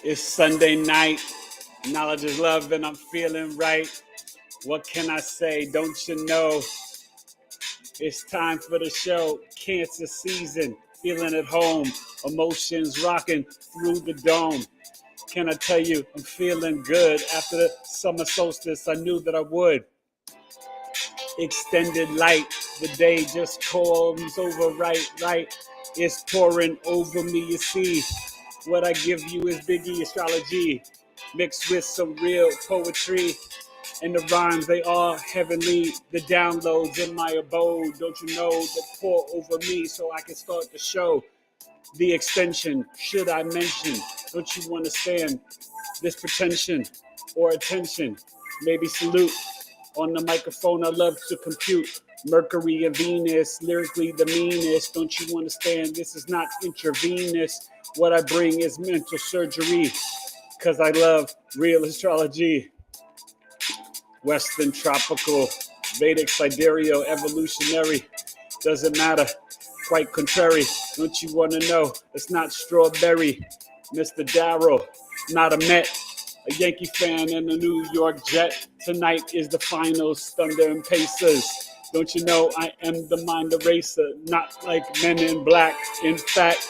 It's Sunday night. Knowledge is love and I'm feeling right. What can I say? Don't you know? It's time for the show. Cancer season. Feeling at home. Emotions rocking through the dome. Can I tell you, I'm feeling good. After the summer solstice, I knew that I would. Extended light. The day just comes over right. It's pouring over me, you see. What I give you is BigEAstro Astrology, mixed with some real poetry. And the rhymes, they are heavenly. The downloads in my abode, don't you know, that pour over me so I can start the show. The extension, should I mention? Don't you understand this pretension or attention? Maybe salute. On the microphone, I love to compute. Mercury and Venus, lyrically the meanest. Don't you understand? This is not intravenous. What I bring is mental surgery, because I love real astrology. Western tropical, Vedic sidereal, evolutionary. Doesn't matter, quite contrary. Don't you want to know? It's not strawberry. Mr. Darrow, not a Met. A Yankee fan and a New York Jet. Tonight is the finals, Thunder and Pacers. Don't you know I am the mind eraser, not like Men in Black. In fact,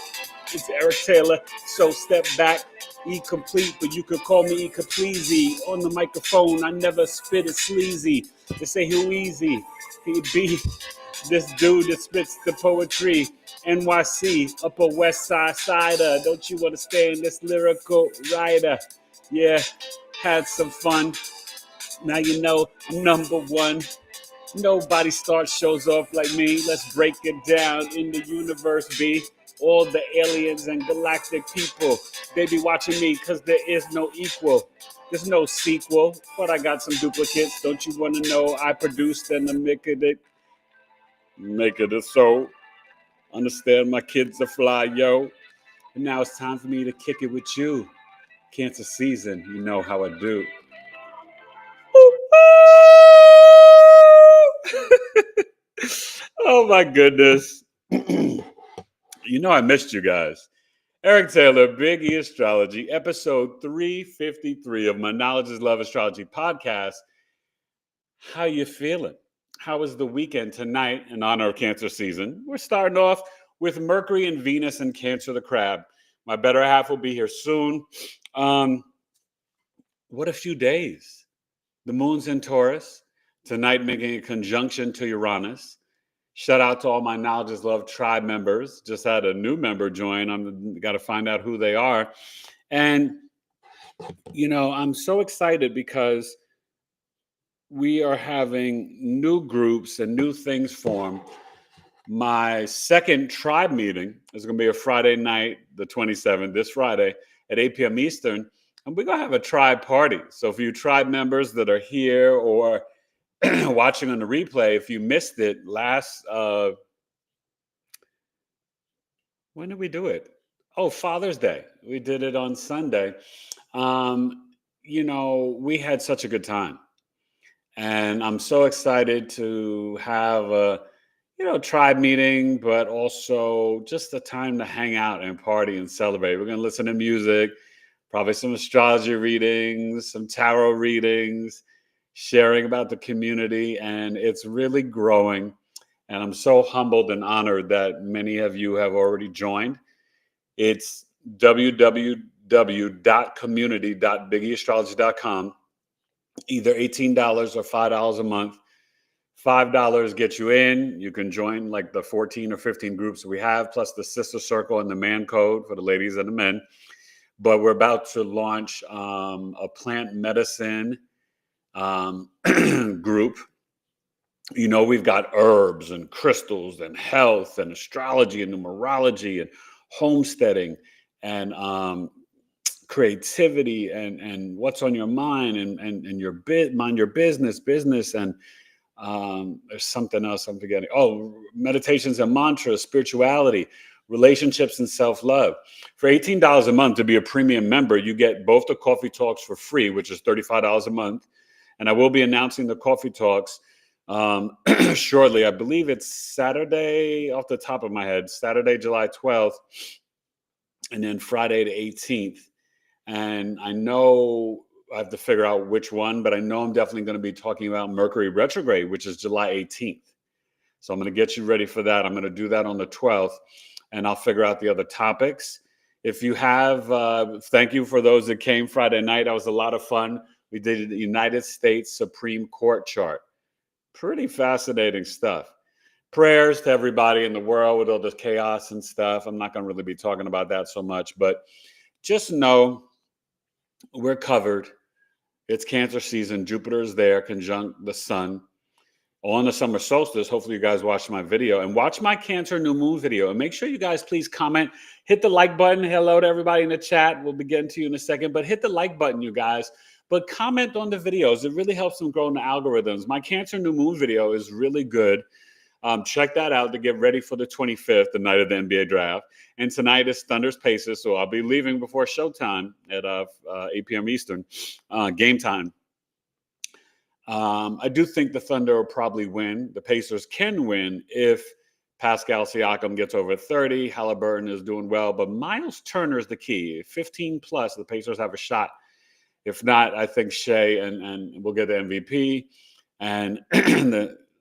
it's Eric Taylor, so step back. E-complete, but you could call me E-compleasy. On the microphone, I never spit it sleazy. They say who easy. He be this dude that spits the poetry. NYC, Upper West Side Sider. Don't you understand this lyrical writer? Yeah, had some fun. Now you know I'm number one. Nobody starts shows off like me. Let's break it down in the universe, B. All the aliens and galactic people, they be watching me because there is no equal. There's no sequel, but I got some duplicates. Don't you want to know I produced and I'm making it so. Understand my kids are fly, yo. And now it's time for me to kick it with you. Cancer season, you know how I do. Oh my goodness. You know I missed you guys. Eric Taylor, Big E Astrology, episode 353 of my Knowledge is Love Astrology podcast. How you feeling? How was the weekend tonight in honor of Cancer season? We're starting off with Mercury and Venus and Cancer the Crab. My better half will be here soon. What a few days. The moon's in Taurus. Tonight making a conjunction to Uranus. Shout out to all my Knowledge is Love tribe members. Just had a new member join. I'm got to find out who they are. And, you know, I'm so excited because we are having new groups and new things form. My second tribe meeting is going to be a Friday night, the 27th, this Friday at 8 p.m. Eastern. And we're going to have a tribe party. So for you tribe members that are here or watching on the replay, if you missed it when did we do it? Oh, Father's Day. We did it on Sunday. You know, we had such a good time. And I'm so excited to have a, tribe meeting, but also just a time to hang out and party and celebrate. We're going to listen to music, probably some astrology readings, some tarot readings, sharing about the community, and it's really growing. And I'm so humbled and honored that many of you have already joined. It's www.community.bigeastrology.com. Either $18 or $5 a month. $5 gets you in. You can join like the 14 or 15 groups we have, plus the sister circle and the man code for the ladies and the men. But we're about to launch a plant medicine group. You know, we've got herbs and crystals and health and astrology and numerology and homesteading and creativity and what's on your mind and your mind your business and there's something else I'm forgetting. Oh, meditations and mantras, spirituality, relationships and self-love. For $18 a month to be a premium member, you get both the coffee talks for free, which is $35 a month. And I will be announcing the coffee talks shortly. I believe it's Saturday, off the top of my head, Saturday, July 12th, and then Friday the 18th. And I know I have to figure out which one, but I know I'm definitely going to be talking about Mercury retrograde, which is July 18th. So I'm going to get you ready for that. I'm going to do that on the 12th, and I'll figure out the other topics. If you have, thank you for those that came Friday night. That was a lot of fun. We did the United States Supreme Court chart. Pretty fascinating stuff. Prayers to everybody in the world with all this chaos and stuff. I'm not going to really be talking about that so much, but just know we're covered. It's Cancer season. Jupiter is there, conjunct the sun. On the summer solstice, hopefully you guys watch my video and watch my Cancer new moon video. And make sure you guys please comment, hit the like button. Hello to everybody in the chat. We'll be getting to you in a second, but hit the like button, you guys. But comment on the videos. It really helps them grow in the algorithms. My Cancer new moon video is really good. Check that out to get ready for the 25th, the night of the NBA draft. And tonight is Thunder's Pacers, so I'll be leaving before showtime at 8 p.m. Eastern, game time. I do think the Thunder will probably win. The Pacers can win if Pascal Siakam gets over 30. Halliburton is doing well, but Miles Turner is the key. 15 plus, the Pacers have a shot. If not, I think Shea and we'll get the MVP. And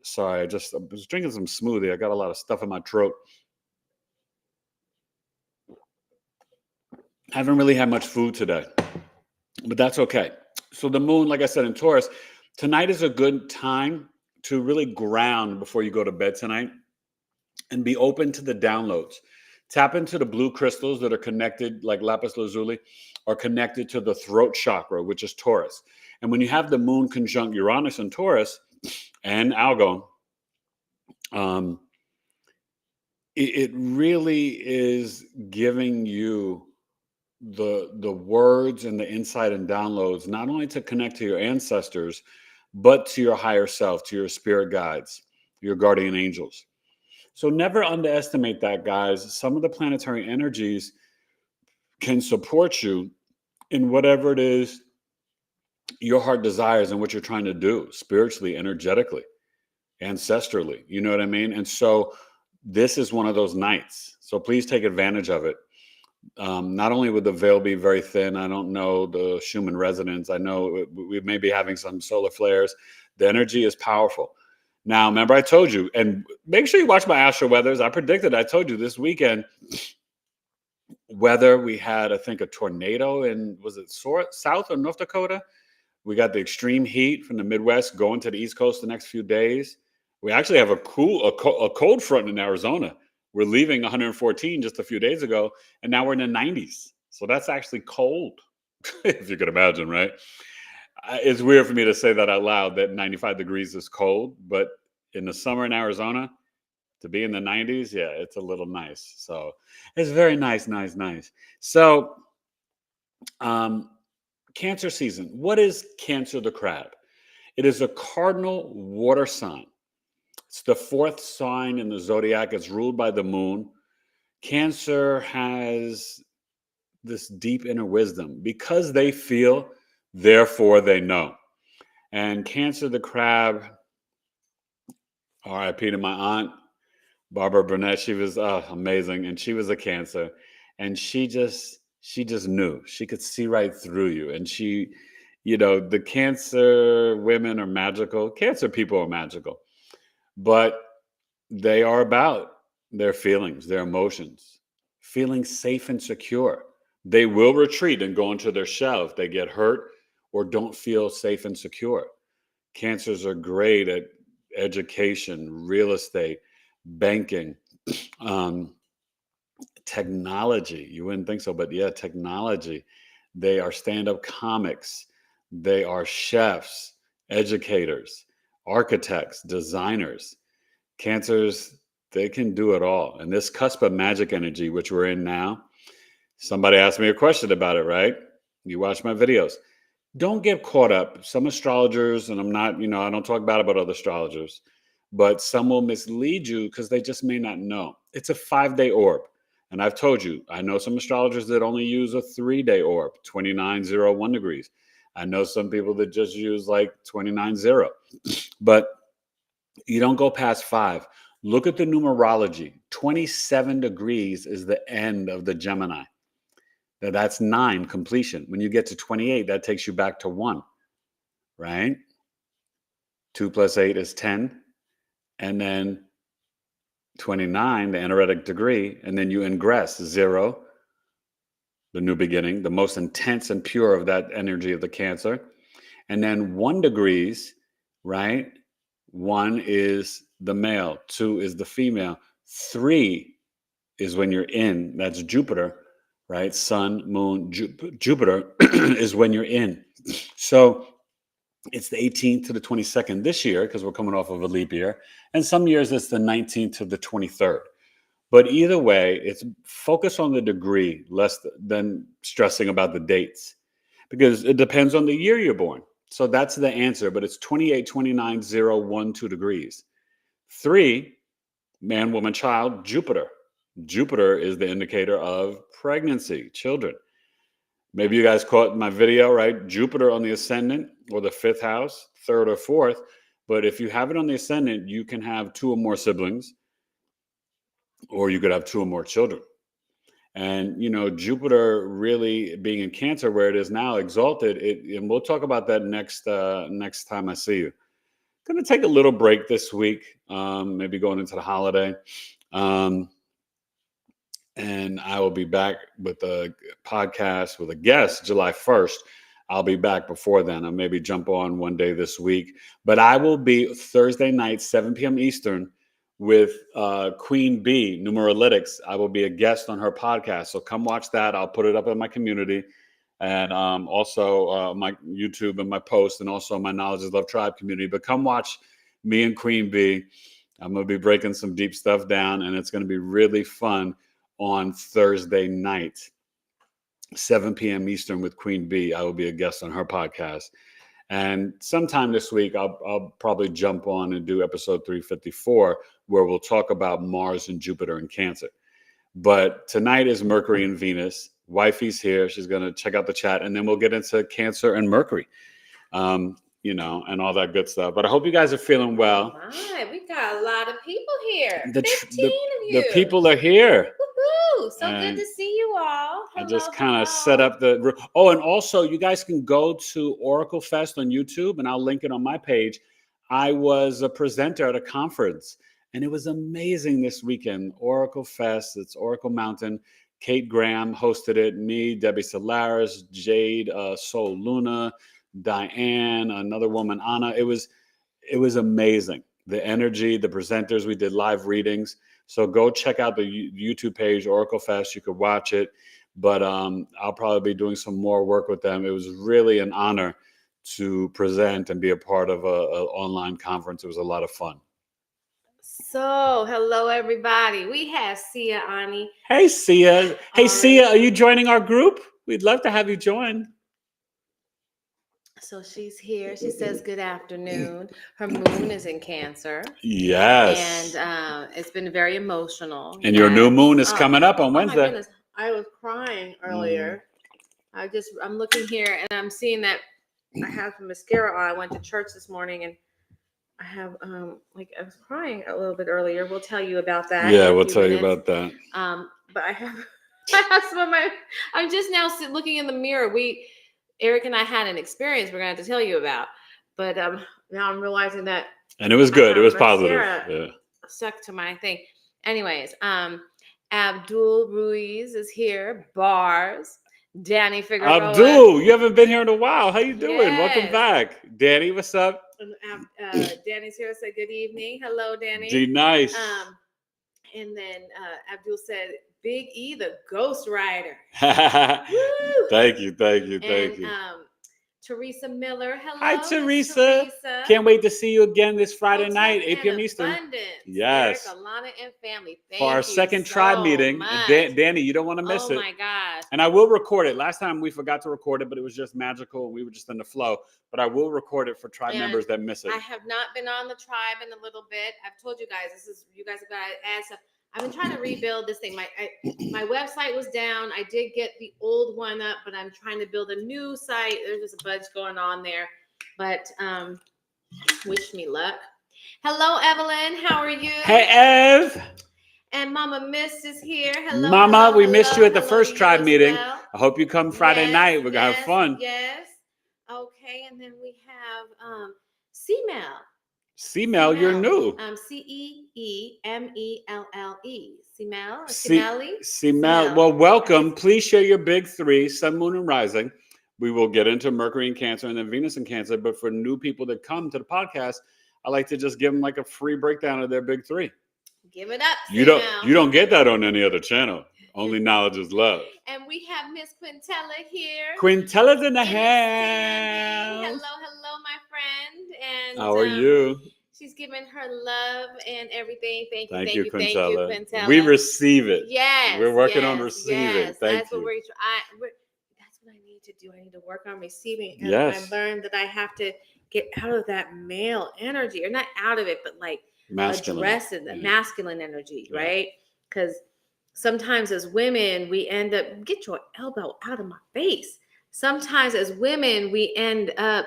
sorry, I was drinking some smoothie. I got a lot of stuff in my throat. I haven't really had much food today, but that's okay. So the moon, like I said, in Taurus, tonight is a good time to really ground before you go to bed tonight and be open to the downloads. Tap into the blue crystals that are connected, like lapis lazuli, are connected to the throat chakra, which is Taurus. And when you have the moon conjunct Uranus in Taurus and Algol, it really is giving you the words and the insight and downloads, not only to connect to your ancestors, but to your higher self, to your spirit guides, your guardian angels. So never underestimate that, guys. Some of the planetary energies can support you in whatever it is your heart desires and what you're trying to do spiritually, energetically, ancestrally. You know what I mean? And so this is one of those nights. So please take advantage of it. Not only would the veil be very thin, I don't know the Schumann resonance. I know we may be having some solar flares. The energy is powerful. Now, remember I told you, and make sure you watch my astro weathers. I told you this weekend, weather, we had, I think, a tornado in, was it South or North Dakota? We got the extreme heat from the Midwest going to the East Coast the next few days. We actually have a cold front in Arizona. We're leaving 114 just a few days ago, and now we're in the 90s. So that's actually cold, if you could imagine, right? It's weird for me to say that out loud, that 95 degrees is cold, but in the summer in Arizona, to be in the 90s, yeah, it's a little nice. So it's very nice. So Cancer season. What is Cancer the crab? It is a cardinal water sign. It's the fourth sign in the zodiac. It's ruled by the moon. Cancer has this deep inner wisdom. Because they feel, therefore they know. And Cancer the crab, RIP to my aunt, Barbara Burnett, she was amazing. And she was a Cancer. And she just knew. She could see right through you. And she, the Cancer women are magical. Cancer people are magical. But they are about their feelings, their emotions, feeling safe and secure. They will retreat and go into their shell if they get hurt or don't feel safe and secure. Cancers are great at education, real estate, banking, technology. You wouldn't think so, but yeah, technology. They are stand-up comics. They are chefs, educators, architects, designers. Cancers, they can do it all. And this cusp of magic energy, which we're in now, somebody asked me a question about it, right? You watch my videos. Don't get caught up. Some astrologers, and I'm not, I don't talk bad about other astrologers, but some will mislead you because they just may not know. It's a 5-day orb. And I've told you, I know some astrologers that only use a 3-day orb, 2901 degrees. I know some people that just use like 29-0. But you don't go past 5. Look at the numerology. 27 degrees is the end of the Gemini. That's 9, completion. When you get to 28, that takes you back to 1, right? 2 plus 8 is 10. And then 29, the energetic degree, and then you ingress 0, the new beginning, the most intense and pure of that energy of the Cancer. And then 1 degrees, right? 1 is the male, 2 is the female, 3 is when you're in, that's Jupiter, right? Sun, moon, Jupiter is when you're in. So it's the 18th to the 22nd this year because we're coming off of a leap year. And some years it's the 19th to the 23rd. But either way, it's focus on the degree less than stressing about the dates because it depends on the year you're born. So that's the answer. But it's 28, 29, 0, 1, 2 degrees. 3, man, woman, child, Jupiter. Jupiter is the indicator of pregnancy, children. Maybe you guys caught my video, right? Jupiter on the ascendant or the 5th house, 3rd or 4th. But if you have it on the ascendant, you can have 2 or more siblings, or you could have 2 or more children. And, Jupiter really being in Cancer where it is now, exalted, and we'll talk about that next time I see you. Going to take a little break this week, maybe going into the holiday. And I will be back with a podcast with a guest July 1st. I'll be back before then. I'll maybe jump on one day this week. But I will be Thursday night, 7 p.m. Eastern, with Queen Bee, Numeralytics. I will be a guest on her podcast. So come watch that. I'll put it up in my community. And also my YouTube and my post, and also my Knowledge is Love Tribe community. But come watch me and Queen Bee. I'm going to be breaking some deep stuff down, and it's going to be really fun on Thursday night, 7 p.m. Eastern with Queen Bee. I will be a guest on her podcast. And sometime this week, I'll probably jump on and do episode 354, where we'll talk about Mars and Jupiter and Cancer. But tonight is Mercury and Venus. Wifey's here. She's going to check out the chat, and then we'll get into Cancer and Mercury, and all that good stuff. But I hope you guys are feeling well. All right, we got a lot of people here. 15 of you. The people are here. Woohoo! So good to see you all. Hello, I just kind of set up the... Oh, and also you guys can go to Oracle Fest on YouTube, and I'll link it on my page. I was a presenter at a conference, and it was amazing this weekend. Oracle Fest, it's Oracle Mountain. Kate Graham hosted it. Me, Debbie Solaris, Jade, Soul Luna, Diane, another woman, Anna. It was amazing. The energy, the presenters, we did live readings. So go check out the YouTube page, Oracle Fest. You could watch it. But I'll probably be doing some more work with them. It was really an honor to present and be a part of an online conference. It was a lot of fun. So, hello, everybody. We have Sia Ani. Hey, Sia. Hey, Sia, are you joining our group? We'd love to have you join. So she's here. She says good afternoon. Her moon is in Cancer. Yes. And it's been very emotional. And your new moon is coming up on Wednesday. My goodness. I was crying earlier. I'm looking here and I'm seeing that I have some mascara on. I went to church this morning and I have I was crying a little bit earlier. We'll tell you about that. Yeah, we'll tell you about that. But I have some of my. I'm just now looking in the mirror. Eric and I had an experience we're going to have to tell you about, but now I'm realizing that. And it was good. It was positive. Yeah. Stuck to my thing. Anyways, Abdul Ruiz is here. Bars. Danny Figueroa. Abdul, you haven't been here in a while. How you doing? Yes. Welcome back. Danny, what's up? Danny's here. Said good evening. Hello, Danny. D nice. And then Abdul said, Big E, the Ghost Rider. Thank you. Teresa Miller. Hello. Hi, Teresa. Can't wait to see you again this Friday night, 8 p.m. Eastern. Abundance. Yes. Eric, Alana, and family. Thank for our second tribe meeting. Danny, you don't want to miss it. Oh, my gosh. And I will record it. Last time we forgot to record it, but it was just magical. We were just in the flow. But I will record it for tribe members that miss it. I have not been on the tribe in a little bit. I've told you guys, you guys have got to add stuff. I've been trying to rebuild this thing. My website was down. I did get the old one up, but I'm trying to build a new site. There's just a bunch going on there. But wish me luck. Hello, Evelyn. How are you? Hey, Ev. And Mama Miss is here. Hello, Mama, hello, we missed you at the first tribe meeting. I hope you come Friday night. We're going to have fun. Yes. Okay. And then we have C-Mel. C-Mel, you're new. C-E-E-M-E-L-L-E. C-Mel or C-Mel. C-Mel. Well, welcome. Please share your big three, Sun, Moon, and Rising. We will get into Mercury and Cancer and then Venus and Cancer. But for new people that come to the podcast, I like to just give them like a free breakdown of their big three. Give it up, C-Mel. You don't get that on any other channel. Only knowledge is love. And we have Miss Quintella here. Quintella's in the house. Hello, my friend. And how are you? She's giving her love and everything. Thank you, Quintella. Thank you, Quintella. We receive it. Yes. We're working on receiving. Thank you. That's what I need to do. I need to work on receiving. And yes. I learned that I have to get out of that male energy, or not out of it, but like addressing the masculine energy, right? Because sometimes as women, we end up, get your elbow out of my face. Sometimes as women, we end up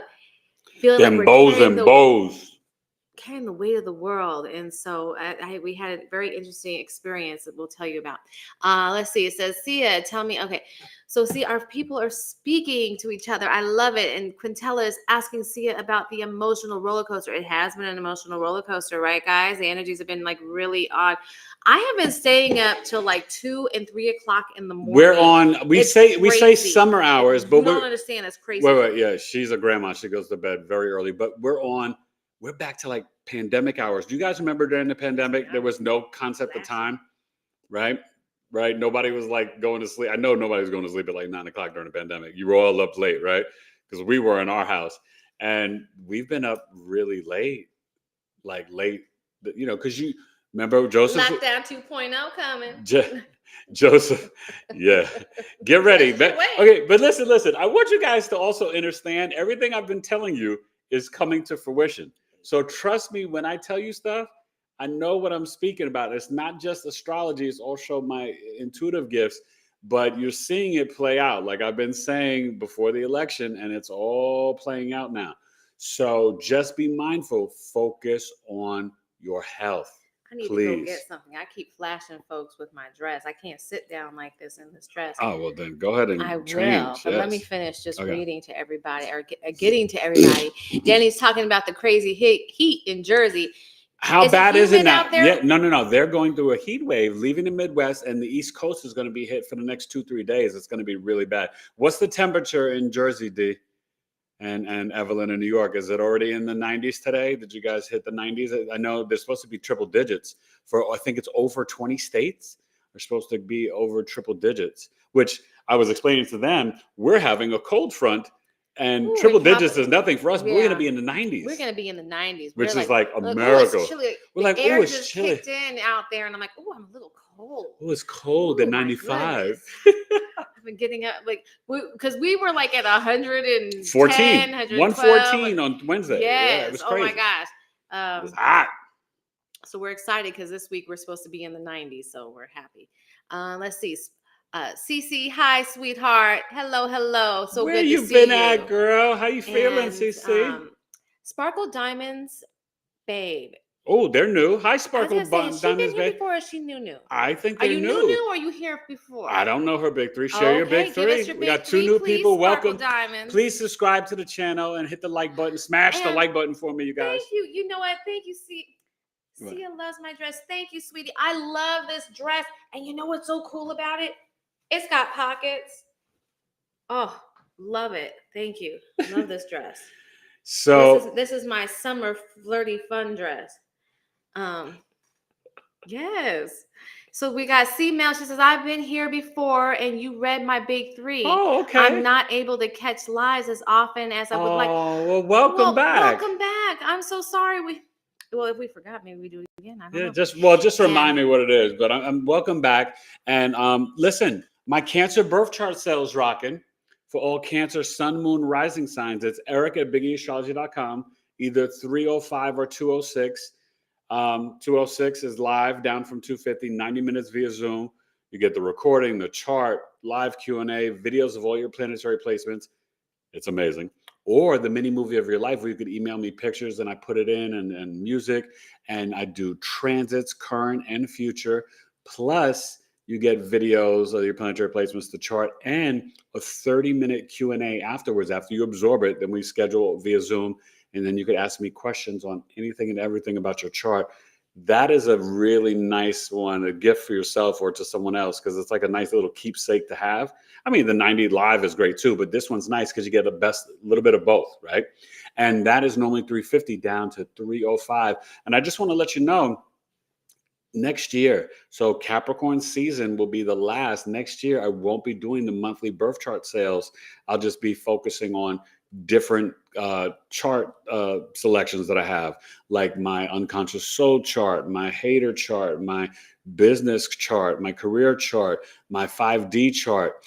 feeling like we're carrying the weight of the world. And so we had a very interesting experience that we'll tell you about. Let's see. It says, Sia, tell me. Okay. So see, our people are speaking to each other. I love it. And Quintella is asking Sia about the emotional roller coaster. It has been an emotional roller coaster, right, guys? The energies have been like really odd. I have been staying up till like 2 and 3 o'clock in the morning. We're on. We say summer hours, but we don't understand. It's crazy. Wait. Yeah, she's a grandma. She goes to bed very early, but we're back to like pandemic hours. Do you guys remember during the pandemic, there was no concept of time, right? Right. Nobody was like going to sleep. I know nobody was going to sleep at like 9 o'clock during the pandemic. You were all up late, right? Because we were in our house, and we've been up really late, because you remember Joseph. Lockdown 2.0 coming. Joseph, yeah. Get ready. Okay, but listen. I want you guys to also understand everything I've been telling you is coming to fruition. So trust me when I tell you stuff, I know what I'm speaking about. It's not just astrology, it's also my intuitive gifts, but you're seeing it play out. Like I've been saying before the election, and it's all playing out now. So just be mindful, focus on your health. I need to go get something. I keep flashing folks with my dress. I can't sit down like this in this dress. Oh, well then go ahead and change. But let me finish just reading to everybody or getting to everybody. Danny's talking about the crazy heat in Jersey. How bad is it now? Yeah, no. They're going through a heat wave, leaving the Midwest, and the East Coast is going to be hit for the next 2-3 days. It's going to be really bad. What's the temperature in Jersey, D? And Evelyn in New York, is it already in the 90s today? Did you guys hit the 90s? I know they're supposed to be triple digits for, I think it's over 20 states are supposed to be over triple digits, which I was explaining to them. We're having a cold front, and triple digits is nothing for us. Yeah. We're going to be in the 90s. We're going to be in the 90s. Which is like a miracle. We're like, oh, it's chilly. Kicked in out there, and I'm like, oh, I'm a little cold. Oh, it's cold at 95. I've been getting up because we were like at 114, 114 on Wednesday. Yes. Yeah, it was crazy. Oh my gosh. It was hot. So we're excited because this week we're supposed to be in the 90s. So we're happy. Let's see. Cece, hi, sweetheart. Hello. So where good you to see been you. At, girl? How you feeling, Cece? Sparkle Diamonds, babe. Oh, they're new. Hi, Sparkle Diamonds, babe. Has she been here before, or is she new? I think they're new. Are you new, or are you here before? I don't know her big three. Share your big three. We got 2 new people. Welcome. Diamonds. Please subscribe to the channel and hit the like button. Smash the like button for me, you guys. Thank you. You know what? Thank you, Sia loves my dress. Thank you, sweetie. I love this dress. And you know what's so cool about it? It's got pockets. Oh, love it. Thank you. Love this dress. So this is my summer flirty fun dress. Yes. So we got C-Mel. She says, I've been here before and you read my big three. Oh, okay. I'm not able to catch lives as often as I would like. Oh, well, welcome back. Welcome back. I'm so sorry. If we forgot, maybe we do it again. I don't know. Just remind me what it is. But I'm welcome back. And listen, my Cancer birth chart sales rocking for all Cancer Sun, Moon, Rising signs. It's Eric at BigEAstro.com, either 305 or 206. 206 is live, down from 250, 90 minutes via Zoom. You get the recording, the chart, live Q&A, videos of all your planetary placements. It's amazing. Or the mini movie of your life, where you could email me pictures and I put it in, and music. And I do transits, current and future, plus You get videos of your planetary placements, the chart, and a 30-minute Q&A afterwards. After you absorb it, then we schedule via Zoom, and then you could ask me questions on anything and everything about your chart. That is a really nice one, a gift for yourself or to someone else, because it's like a nice little keepsake to have. I mean, the 90 live is great too, but this one's nice because you get the best, little bit of both, right? And that is normally $350 down to $305. And I just want to let you know, next year, so Capricorn season will be the last. Next year, I won't be doing the monthly birth chart sales. I'll just be focusing on different chart selections that I have, like my unconscious soul chart, my hater chart, my business chart, my career chart, my 5D chart,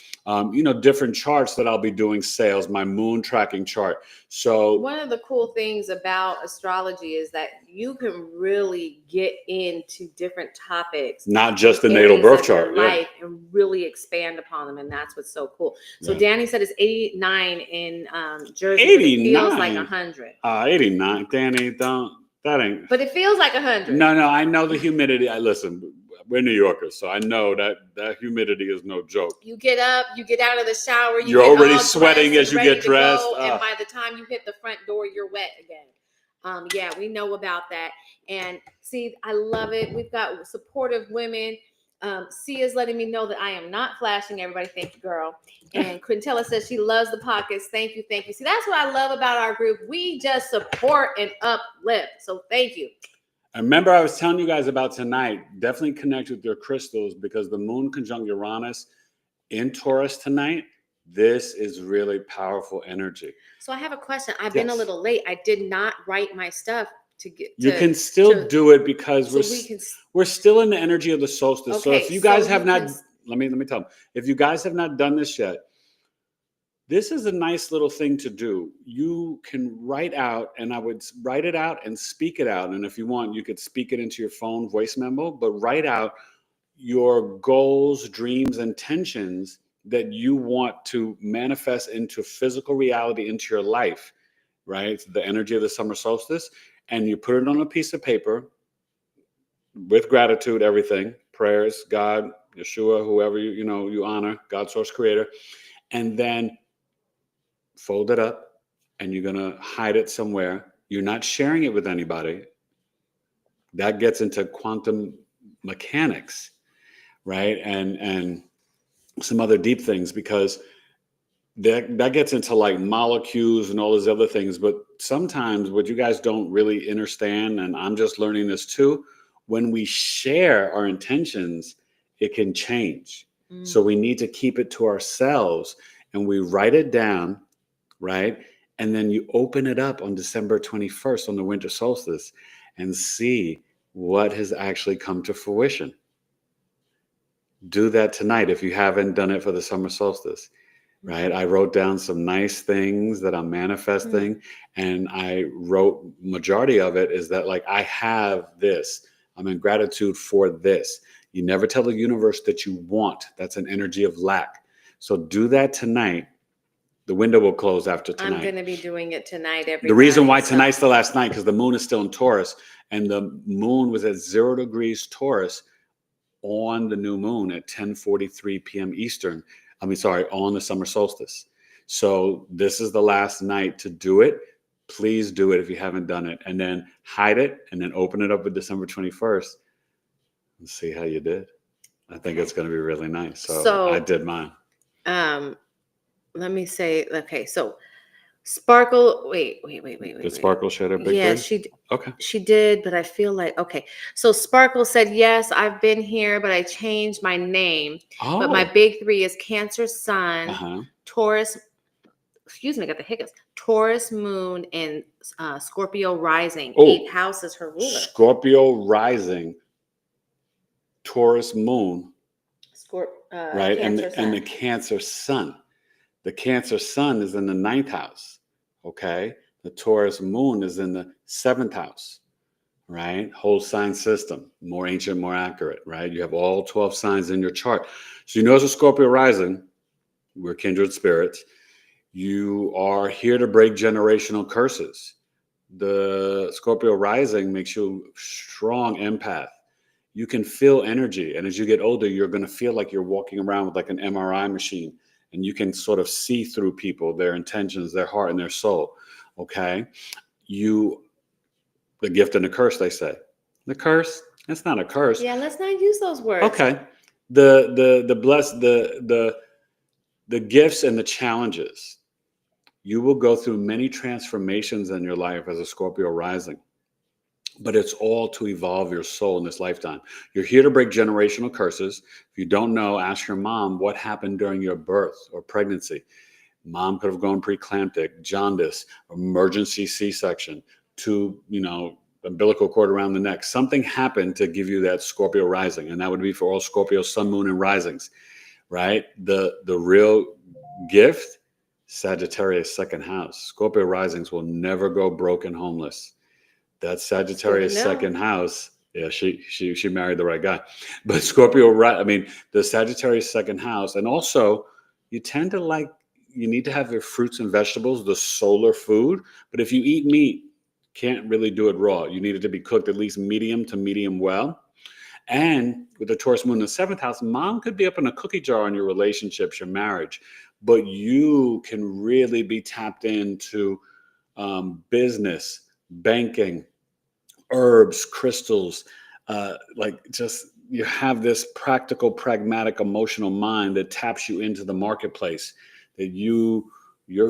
different charts that I'll be doing sales, my moon tracking chart. So one of the cool things about astrology is that you can really get into different topics, not just the natal birth chart, life, and really expand upon them, and that's what's so cool. So Danny said it's 89 in Jersey, 89. But it feels like 100. 89, Danny, that ain't. But it feels like 100. No, I know the humidity. Listen, we're New Yorkers, so I know that humidity is no joke. You get up, you get out of the shower, you're already sweating as you get dressed, and by the time you hit the front door, you're wet again. Yeah, we know about that. And see, I love it. We've got supportive women. Sia's letting me know that I am not flashing everybody. Thank you, girl. And Quintella says she loves the pockets. Thank you. See, that's what I love about our group. We just support and uplift. So thank you. I remember I was telling you guys about tonight. Definitely connect with your crystals, because the moon conjunct Uranus in Taurus tonight. This is really powerful energy. So I have a question. I've been a little late. I did not write my stuff to get. You can still do it, because we're still in the energy of the solstice. Okay, so if you guys have not, let me tell them. If you guys have not done this yet, this is a nice little thing to do. You can write out, and I would write it out and speak it out. And if you want, you could speak it into your phone voice memo, but write out your goals, dreams, and intentions that you want to manifest into physical reality, into your life, right? The energy of the summer solstice. And you put it on a piece of paper with gratitude, everything, prayers, God, Yeshua, whoever you honor, God, source, creator, and then fold it up, and you're going to hide it somewhere. You're not sharing it with anybody. That gets into quantum mechanics, right? And some other deep things, because that gets into like molecules and all those other things. But sometimes what you guys don't really understand, and I'm just learning this too, when we share our intentions, it can change. So we need to keep it to ourselves, and we write it down, right? And then you open it up on December 21st on the winter solstice and see what has actually come to fruition. Do that tonight if you haven't done it for the summer solstice, right? I wrote down some nice things that I'm manifesting, and I wrote, majority of it is that, like, I have this. I'm in gratitude for this. You never tell the universe that you want. That's an energy of lack. So do that tonight. The window will close after tonight. I'm going to be doing it tonight. The reason why tonight's the last night, because the moon is still in Taurus, and the moon was at 0 degrees Taurus on the new moon at 10:43 p.m. Eastern. On the summer solstice. So this is the last night to do it. Please do it if you haven't done it, and then hide it, and then open it up with December 21st and see how you did. I think it's going to be really nice. So I did mine. Let me say, okay, so Sparkle, wait. Did Sparkle share her big three? She did, but I feel like, okay. So Sparkle said, yes, I've been here, but I changed my name. Oh. But my big three is Cancer Sun, Taurus, I got the hiccups, Taurus Moon, and Scorpio Rising. 8th house is her ruler. Scorpio Rising, Taurus Moon, right? And the Cancer Sun. The Cancer Sun is in the 9th house, okay? The Taurus Moon is in the 7th house, right? Whole sign system, more ancient, more accurate, right? You have all 12 signs in your chart. So you know, as a Scorpio rising, we're kindred spirits. You are here to break generational curses. The Scorpio rising makes you a strong empath. You can feel energy. And as you get older, you're going to feel like you're walking around with like an MRI machine, and you can sort of see through people, their intentions, their heart, and their soul. Okay. The gift and the curse, they say. The curse? It's not a curse. Yeah, let's not use those words. Okay. The gifts and the challenges. You will go through many transformations in your life as a Scorpio rising, but it's all to evolve your soul in this lifetime. You're here to break generational curses. If you don't know, ask your mom what happened during your birth or pregnancy. Mom could have gone preeclamptic, jaundice, emergency C-section, umbilical cord around the neck. Something happened to give you that Scorpio rising, and that would be for all Scorpio sun, moon, and risings, right? The real gift, Sagittarius second house. Scorpio risings will never go broke and homeless. That Sagittarius second house, yeah, she married the right guy. But Scorpio, the Sagittarius second house, and also you need to have your fruits and vegetables, the solar food. But if you eat meat, can't really do it raw. You need it to be cooked at least medium to medium well. And with the Taurus moon in the seventh house, mom could be up in a cookie jar in your relationships, your marriage, but you can really be tapped into business, banking, herbs, crystals, you have this practical, pragmatic, emotional mind that taps you into the marketplace, that you're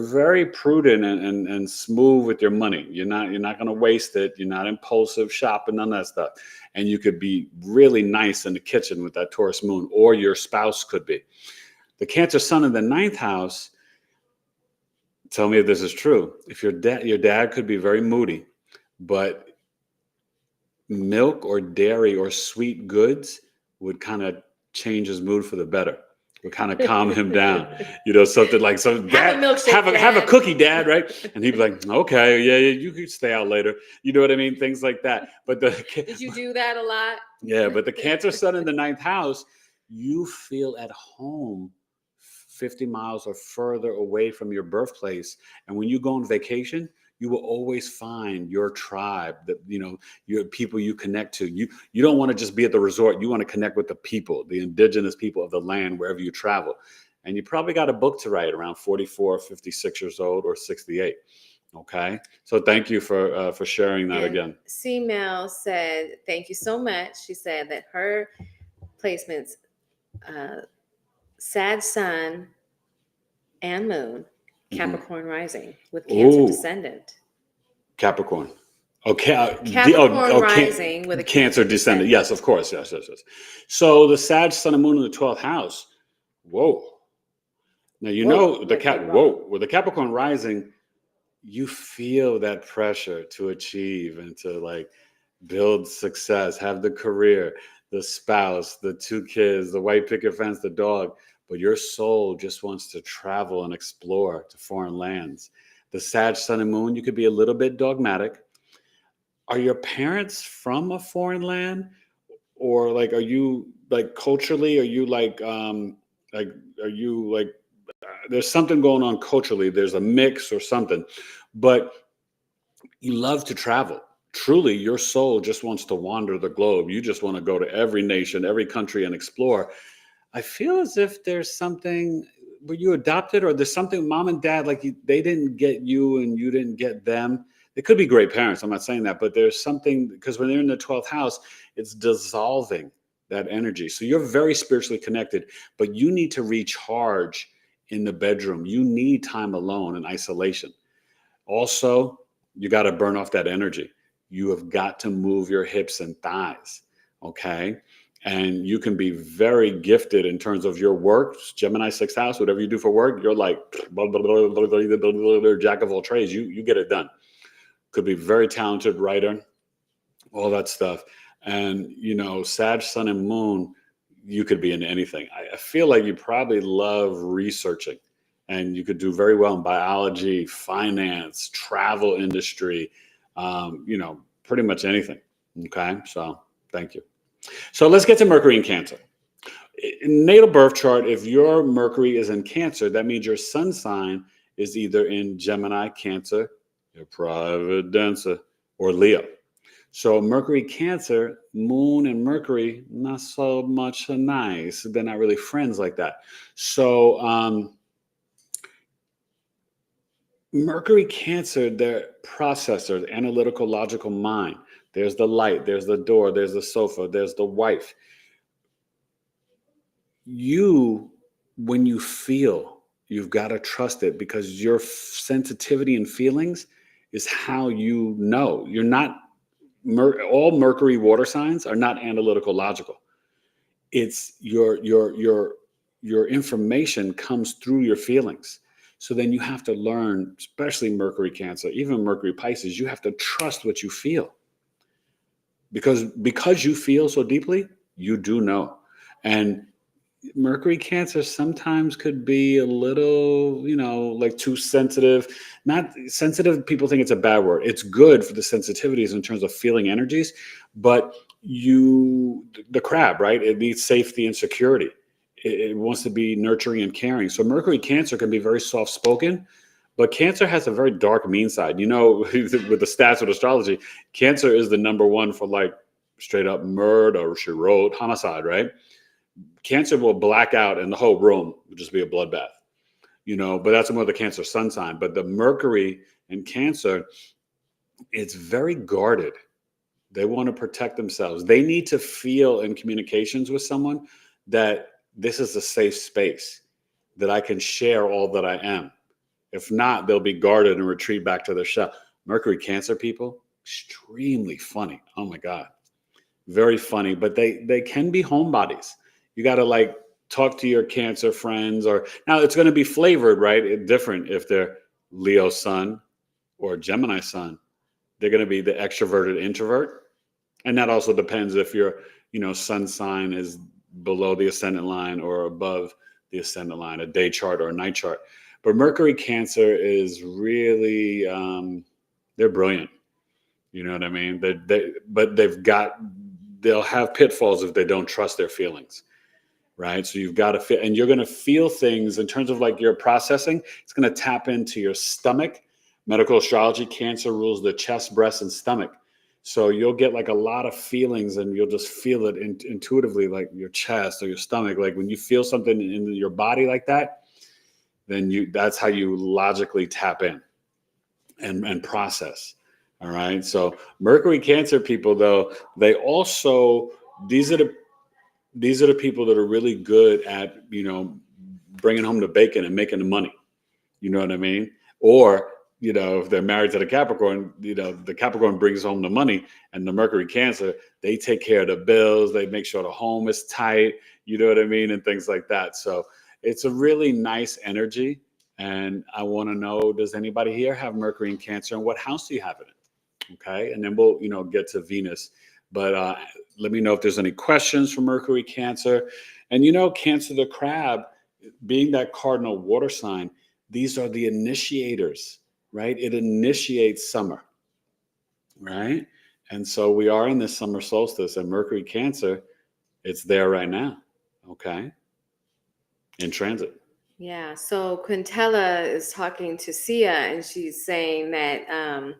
very prudent and smooth with your money. You're not going to waste it. You're not impulsive shopping, none of that stuff. And you could be really nice in the kitchen with that Taurus moon, or your spouse could be. The Cancer sun in the ninth house, tell me if this is true. If your dad could be very moody, but milk or dairy or sweet goods would kind of change his mood for the better. Would kind of calm him down. Something like, so dad, have a cookie, dad, right? And he'd be like, okay, yeah, you could stay out later. You know what I mean? Things like that. But did you do that a lot? Yeah, but the Cancer sun in the ninth house, you feel at home 50 miles or further away from your birthplace. And when you go on vacation, you will always find your tribe, that your people you connect to. You don't want to just be at the resort. You want to connect with the people, the indigenous people of the land, wherever you travel. And you probably got a book to write around 44, 56 years old, or 68. Okay, so thank you for sharing that again. C-Mel said, thank you so much. She said that her placements, Sag sun and moon, Capricorn rising with Cancer descendant. Capricorn. Okay. Capricorn rising with a Cancer descendant. Yes, of course. Yes. So the Sag sun and moon in the 12th house. Whoa. Now, with the Capricorn rising, you feel that pressure to achieve and to build success, have the career, the spouse, the 2 kids, the white picket fence, the dog. But your soul just wants to travel and explore to foreign lands. The Sag sun and moon, you could be a little bit dogmatic. Are your parents from a foreign land? Or are you culturally, are you there's something going on culturally, there's a mix or something, but you love to travel. Truly, your soul just wants to wander the globe. You just want to go to every nation, every country, and explore. I feel as if there's something, were you adopted, or there's something, mom and dad, they didn't get you and you didn't get them. They could be great parents, I'm not saying that, but there's something, because when they're in the 12th house, it's dissolving that energy. So you're very spiritually connected, but you need to recharge in the bedroom. You need time alone and isolation. Also, you got to burn off that energy. You have got to move your hips and thighs, okay? And you can be very gifted in terms of your work. Gemini 6th house, whatever you do for work, you're like jack of all trades. You get it done. Could be very talented writer, all that stuff. And, Sag, sun, and moon, you could be into anything. I feel like you probably love researching, and you could do very well in biology, finance, travel industry, pretty much anything. Okay, so thank you. So let's get to Mercury in Cancer. In natal birth chart, if your Mercury is in Cancer, that means your sun sign is either in Gemini, Cancer, your private dancer, or Leo. So Mercury Cancer, Moon and Mercury, not so much nice. They're not really friends like that. So Mercury Cancer, their processor, analytical, logical mind. There's the light, there's the door, there's the sofa, there's the wife. When you feel, you've got to trust it, because your sensitivity and feelings is how you know. You're not, all Mercury water signs are not analytical, logical. It's your information comes through your feelings. So then you have to learn, especially Mercury Cancer, even Mercury Pisces, you have to trust what you feel. Because you feel so deeply, you do know. And Mercury Cancer sometimes could be a little, like too sensitive. Not sensitive, people think it's a bad word. It's good for the sensitivities in terms of feeling energies, but the crab, right? It needs safety and security. It wants to be nurturing and caring. So Mercury Cancer can be very soft-spoken, but Cancer has a very dark, mean side. With the stats of astrology, Cancer is the number one for like straight up murder, she wrote, homicide, right? Cancer will black out and the whole room will just be a bloodbath, but that's more the Cancer sun sign. But the Mercury in Cancer, it's very guarded. They want to protect themselves. They need to feel in communications with someone that this is a safe space, that I can share all that I am. If not, they'll be guarded and retreat back to their shell. Mercury Cancer people, extremely funny. Oh my God. Very funny, but they can be homebodies. You got to like talk to your Cancer friends, or now it's going to be flavored, right? Different if they're Leo sun or Gemini sun. They're going to be the extroverted introvert. And that also depends if your, sun sign is below the ascendant line or above the ascendant line, a day chart or a night chart. But Mercury Cancer is really, they're brilliant. You know what I mean? But they'll have pitfalls if they don't trust their feelings, right? So you've got to feel, and you're going to feel things in terms of like your processing. It's going to tap into your stomach. Medical astrology, Cancer rules the chest, breast, and stomach. So you'll get like a lot of feelings, and you'll just feel it intuitively, like your chest or your stomach. Like when you feel something in your body like that, then that's how you logically tap in and process. All right. So Mercury Cancer people, though, they also, these are the people that are really good at, bringing home the bacon and making the money. You know what I mean? Or, if they're married to the Capricorn, the Capricorn brings home the money, and the Mercury Cancer, they take care of the bills. They make sure the home is tight. You know what I mean? And things like that. So it's a really nice energy. And I want to know, does anybody here have Mercury in Cancer, and what house do you have it in? Okay. And then we'll, get to Venus. But let me know if there's any questions for Mercury Cancer. And, Cancer the crab, being that cardinal water sign, these are the initiators, right? It initiates summer, right? And so we are in this summer solstice, and Mercury Cancer, it's there right now, okay? In transit. Yeah. So Quintella is talking to Sia, and she's saying that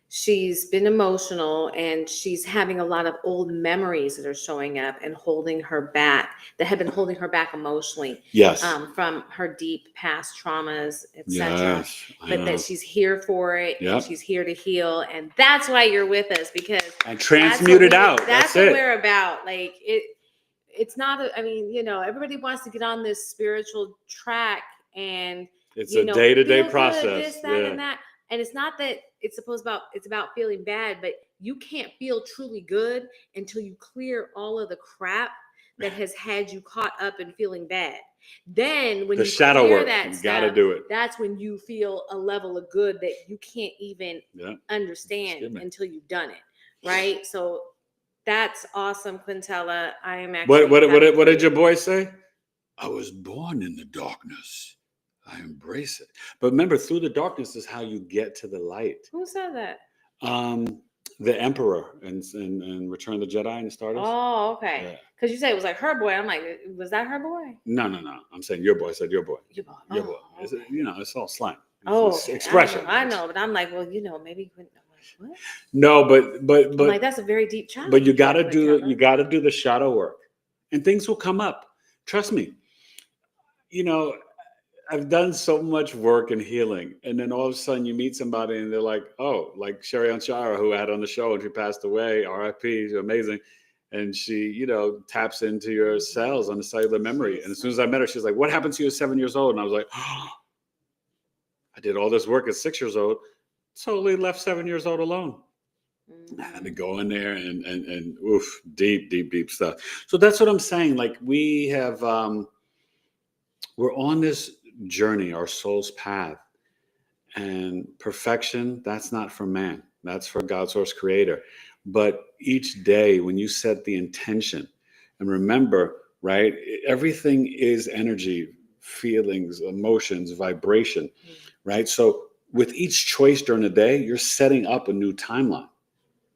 she's been emotional, and she's having a lot of old memories that are showing up and holding her back, that have been holding her back emotionally. Yes. From her deep past traumas, etc. Yes, but that she's here for it. Yep. And she's here to heal, and that's why you're with us, because and transmute it out. That's what we're about. Like it's not everybody wants to get on this spiritual track, and it's a day-to-day process. Good, this, that, and that. And it's not that it's about feeling bad, but you can't feel truly good until you clear all of the crap that has had you caught up in feeling bad. Then when you shadow clear work, that you stuff, gotta do it. That's when you feel a level of good that you can't even understand until you've done it. Right? So that's awesome, Quintella. I am actually what did your boy say? I was born in the darkness. I embrace it. But remember, through the darkness is how you get to the light. Who said that? The Emperor and Return of the Jedi and the Stardust. Oh, okay. Because you said it was like her boy. I'm like, was that her boy? No. I'm saying your boy. I said your boy. Your boy. Your boy. Okay. It's all slang. It's expression. I know, but I'm like, well, maybe. what? No, but I'm like, that's a very deep challenge. but you got gotta do the shadow work, and things will come up. Trust me. You know, I've done so much work and healing, and then all of a sudden you meet somebody and they're like, "Oh, like Sherry Anshara, who I had on the show and she passed away, R.I.P. She's amazing." And she, taps into your cells on the cellular memory. And as soon as I met her, she's like, "What happened to you at 7 years old?" And I was like, "Oh, I did all this work at 6 years old, totally left 7 years old alone." I had to go in there and oof, deep stuff. So that's what I'm saying. Like we have, we're on this journey, our soul's path, and perfection. That's not for man. That's for God's source creator. But each day, when you set the intention, and remember, right, everything is energy, feelings, emotions, vibration, right? So with each choice during the day, you're setting up a new timeline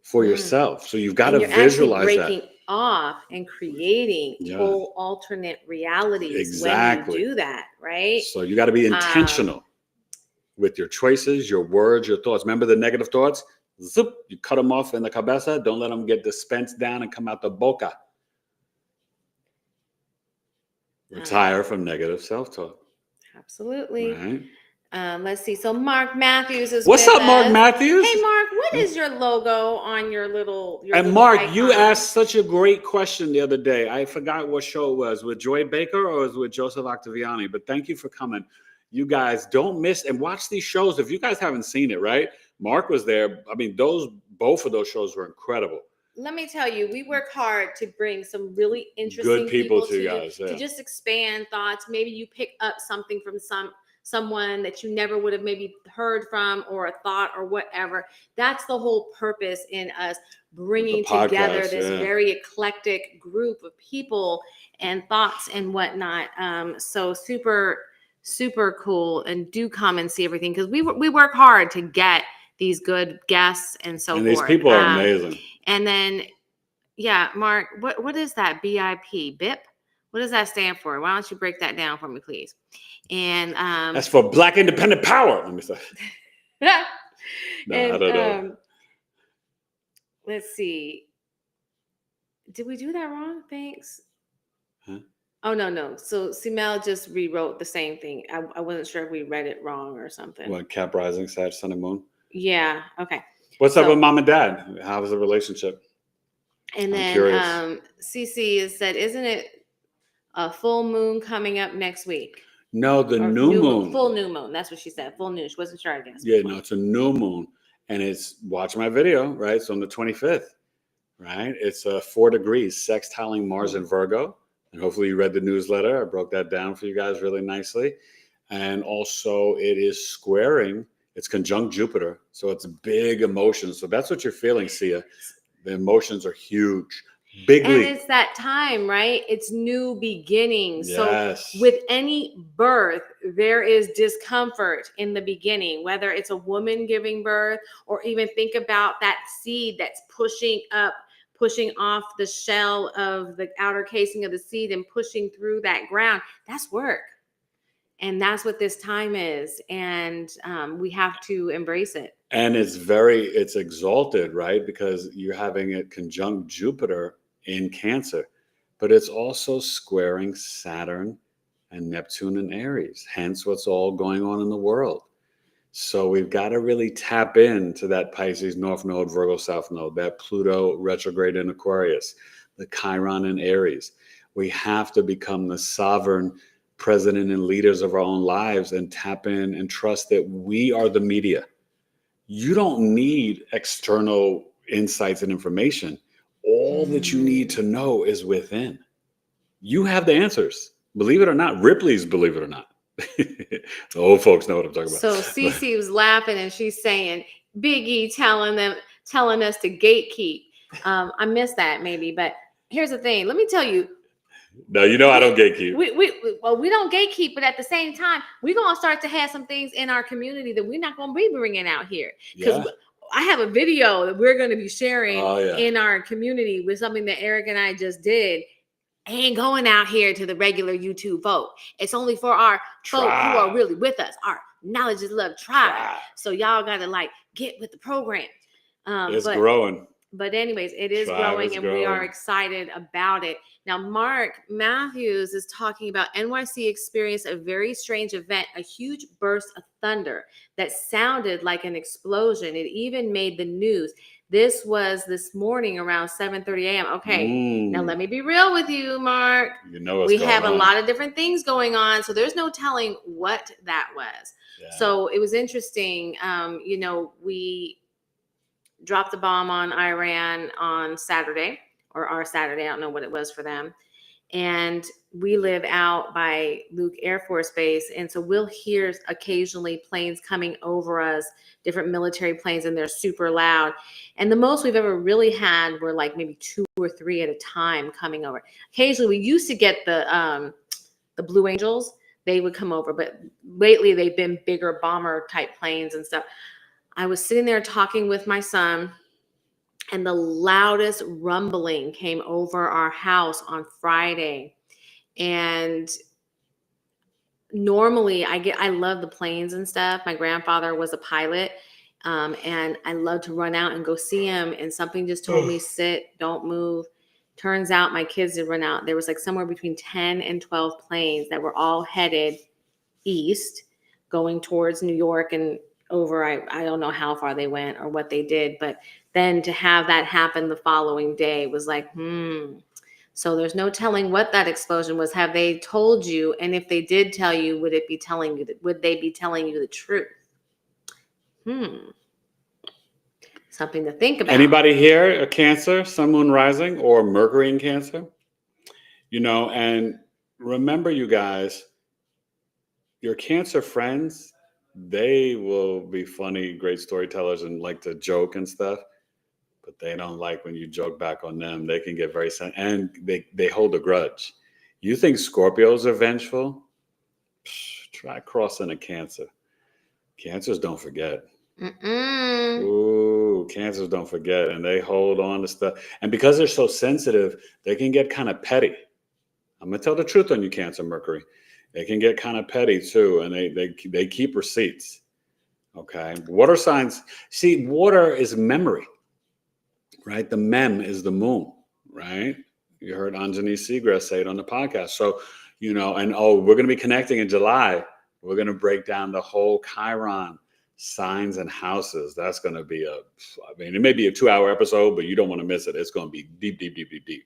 for yourself. So you've got and to you're actually visualize breaking that. off and creating Yeah. whole alternate realities Exactly. when you do that, right? So you got to be intentional with your choices, your words, your thoughts. Remember the negative thoughts? Zoop, you cut them off in the cabeza. Don't let them get dispensed down and come out the boca. Retire from negative self-talk. Absolutely. Right? Let's see. So Mark Matthews is What's with up, Mark us. Matthews? Hey, Mark, what is your logo on your little And Mark, icon? you asked such a great question the other day. I forgot what show it was, with Joy Baker or it was with Joseph Octaviani. But thank you for coming. You guys don't miss and watch these shows. If you guys haven't seen it, right? Mark was there. I mean, both of those shows were incredible. Let me tell you, we work hard to bring some really interesting Good people to you guys, yeah. to just expand thoughts. Maybe you pick up something from someone that you never would have maybe heard from, or a thought or whatever. That's the whole purpose in us bringing together this very eclectic group of people and thoughts and whatnot. So super cool, and do come and see everything, because we work hard to get these good guests and so forth. And these people are amazing. And then, yeah, Mark, what is that BIP? BIP? What does that stand for? Why don't you break that down for me, please? And that's for Black Independent Power. Let me say. No, I don't know. Let's see. Did we do that wrong? Thanks. Huh? Oh, no. So Simel just rewrote the same thing. I wasn't sure if we read it wrong or something. What, Cap Rising, Sag, Sun, and Moon? Yeah. Okay. What's up with mom and dad? How was the relationship? And then CC has said, isn't it a full moon coming up next week? No, the new moon. Full new moon. That's what she said. Full moon. She wasn't sure, I guess. Yeah, no, it's a new moon. And it's, watch my video, right? It's on the 25th, right? It's 4 degrees, sextiling Mars in Virgo. And hopefully you read the newsletter. I broke that down for you guys really nicely. And also it is squaring, it's conjunct Jupiter. So it's big emotions. So that's what you're feeling, Sia. The emotions are huge. Bigly. And it's that time, right? It's new beginnings. Yes. So with any birth, there is discomfort in the beginning, whether it's a woman giving birth, or even think about that seed that's pushing off the shell of the outer casing of the seed and pushing through that ground. That's work. And that's what this time is. And we have to embrace it. And it's exalted, right? Because you're having it conjunct Jupiter in Cancer, but it's also squaring Saturn and Neptune in Aries, hence what's all going on in the world. So we've got to really tap into that Pisces North Node, Virgo South Node, that Pluto retrograde in Aquarius, the Chiron in Aries. We have to become the sovereign president and leaders of our own lives and tap in and trust that we are the media. You don't need external insights and information. All that you need to know is within. You have the answers. Believe it or not. Ripley's Believe It or Not. The old folks know what I'm talking about. So Cece was laughing and she's saying, Big E telling us to gatekeep. I missed that maybe, but here's the thing. Let me tell you. No, I don't gatekeep. We don't gatekeep, but at the same time, we're going to start to have some things in our community that we're not going to be bringing out here. Because I have a video that we're going to be sharing in our community with something that Eric and I just did. I ain't going out here to the regular YouTube folk. It's only for our folk who are really with us, our Knowledge is Love tribe. So y'all got to get with the program. It's but growing. But anyways, it is Tribe growing is and we are growing. excited about it. Now, Mark Matthews is talking about NYC experienced a very strange event, a huge burst of thunder that sounded like an explosion. It even made the news. This was this morning around 7:30 a.m. Okay, now let me be real with you, Mark. You know what's We going have a on. lot of different things going on, so there's no telling what that was. Yeah. So it was interesting. We dropped the bomb on Iran on Saturday, or our Saturday. I don't know what it was for them. And we live out by Luke Air Force Base. And so we'll hear occasionally planes coming over us, different military planes, and they're super loud. And the most we've ever really had were like maybe 2 or 3 at a time coming over. Occasionally, we used to get the Blue Angels. They would come over, but lately they've been bigger bomber type planes and stuff. I was sitting there talking with my son, and the loudest rumbling came over our house on Friday. And normally I love the planes and stuff. My grandfather was a pilot, and I love to run out and go see him. And something just told me, sit, don't move. Turns out my kids did run out. There was like somewhere between 10 and 12 planes that were all headed east, going towards New York and over. I don't know how far they went or what they did, but then to have that happen the following day was like, So there's no telling what that explosion was. Have they told you? And if they did tell you, would they be telling you the truth? Something to think about. Anybody here a Cancer, Sun, Moon, Rising, or Mercury in Cancer? And remember, you guys, your Cancer friends, they will be funny, great storytellers and like to joke and stuff, but they don't like when you joke back on them. They can get very and they hold a grudge. You think Scorpios are vengeful? Try crossing a Cancer. Cancers don't forget. Ooh, Cancers don't forget, and they hold on to stuff. And because they're so sensitive, they can get kind of petty. I'm gonna tell the truth on you, Cancer, Mercury. They can get kind of petty too, and they keep receipts. Okay, water signs. See, water is memory, right? The mem is the moon, right? You heard Anjani Seagrass say it on the podcast. So, and we're gonna be connecting in July. We're gonna break down the whole Chiron signs and houses. That's gonna be it may be a 2-hour episode, but you don't want to miss it. It's gonna be deep, deep, deep, deep, deep.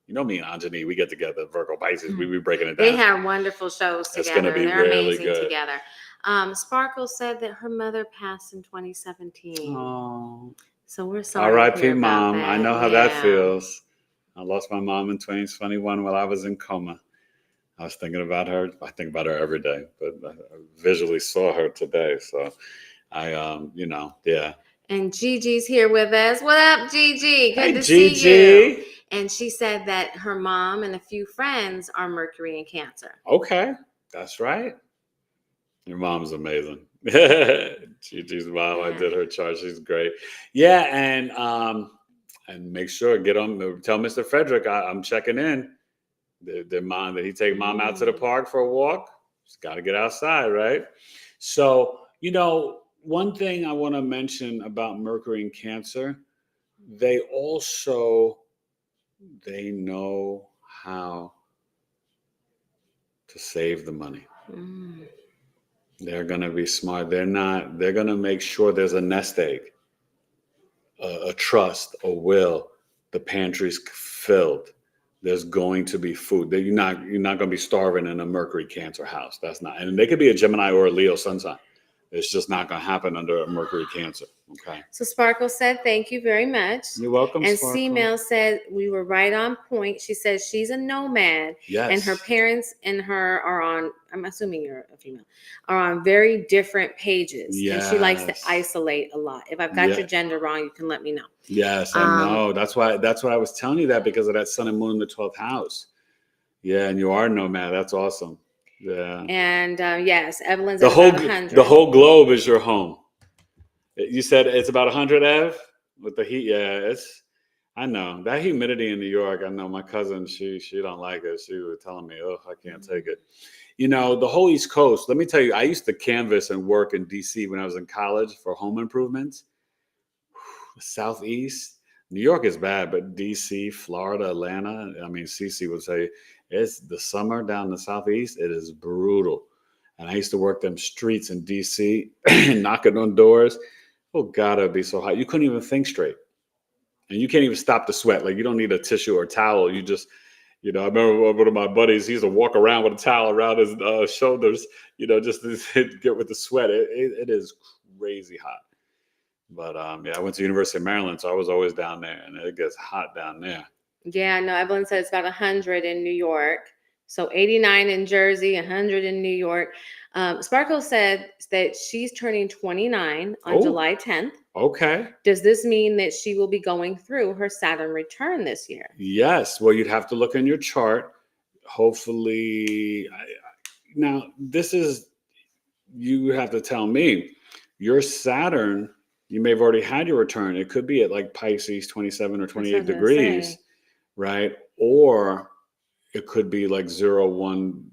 You know me and Anjani, we get together, Virgo, Pisces, we be breaking it down. They have wonderful shows together. It's going to be They're really amazing good. Together. Sparkle said that her mother passed in 2017. Oh. So we're sorry. R.I.P. Mom. I know how that feels. I lost my mom in 2021 while I was in coma. I was thinking about her. I think about her every day, but I visually saw her today. So yeah. And Gigi's here with us. What up, Gigi? Good to Gigi. see you. And she said that her mom and a few friends are Mercury in Cancer. Okay, that's right. Your mom's amazing. Gigi's mom, yeah. I did her chart. She's great. Yeah, and make sure tell Mr. Frederick I'm checking in. Their mom that he take mom out to the park for a walk. She's got to get outside, right? So one thing I want to mention about Mercury in Cancer, they know how to save the money. They're going to be smart. They're going to make sure there's a nest egg, a trust, a will. The pantry's filled. There's going to be food. You're not going to be starving in a Mercury Cancer house. That's not. And they could be a Gemini or a Leo sun sign. It's just not going to happen under a Mercury Cancer. Okay. So Sparkle said, thank you very much. You're welcome, and Sparkle. And C-Mail said, we were right on point. She says she's a nomad. Yes. And her parents and her are on, I'm assuming you're a female, are on very different pages. Yes. And she likes to isolate a lot. If I've got your gender wrong, you can let me know. Yes, I know. That's why I was telling you that, because of that sun and moon in the 12th house. Yeah, and you are a nomad. That's awesome. Yeah. And yes, Evelyn's the at whole, about 100. The whole globe is your home. You said it's about 100, Ev, with the heat. Yeah, I know that humidity in New York. I know my cousin, she don't like it. She was telling me, oh, I can't take it. The whole East Coast. Let me tell you, I used to canvas and work in DC when I was in college for home improvements. Southeast. New York is bad, but DC, Florida, Atlanta, I mean, CC would say it's the summer down in the Southeast. It is brutal. And I used to work them streets in DC, knocking on doors. Oh, God, it'd be so hot. You couldn't even think straight. And you can't even stop the sweat. Like, you don't need a tissue or a towel. You just, I remember one of my buddies, he used to walk around with a towel around his shoulders, just to get with the sweat. It is crazy hot. But yeah, I went to University of Maryland, so I was always down there, and it gets hot down there. Yeah, no, Evelyn said it's got 100 in New York. So 89 in Jersey, 100 in New York. Sparkle said that she's turning 29 on July 10th. Okay. Does this mean that she will be going through her Saturn return this year? Yes. Well, you'd have to look in your chart. Hopefully, now this is, you have to tell me, your Saturn, you may have already had your return. It could be at like Pisces 27 or 28 degrees, right? Or it could be like 0, 1,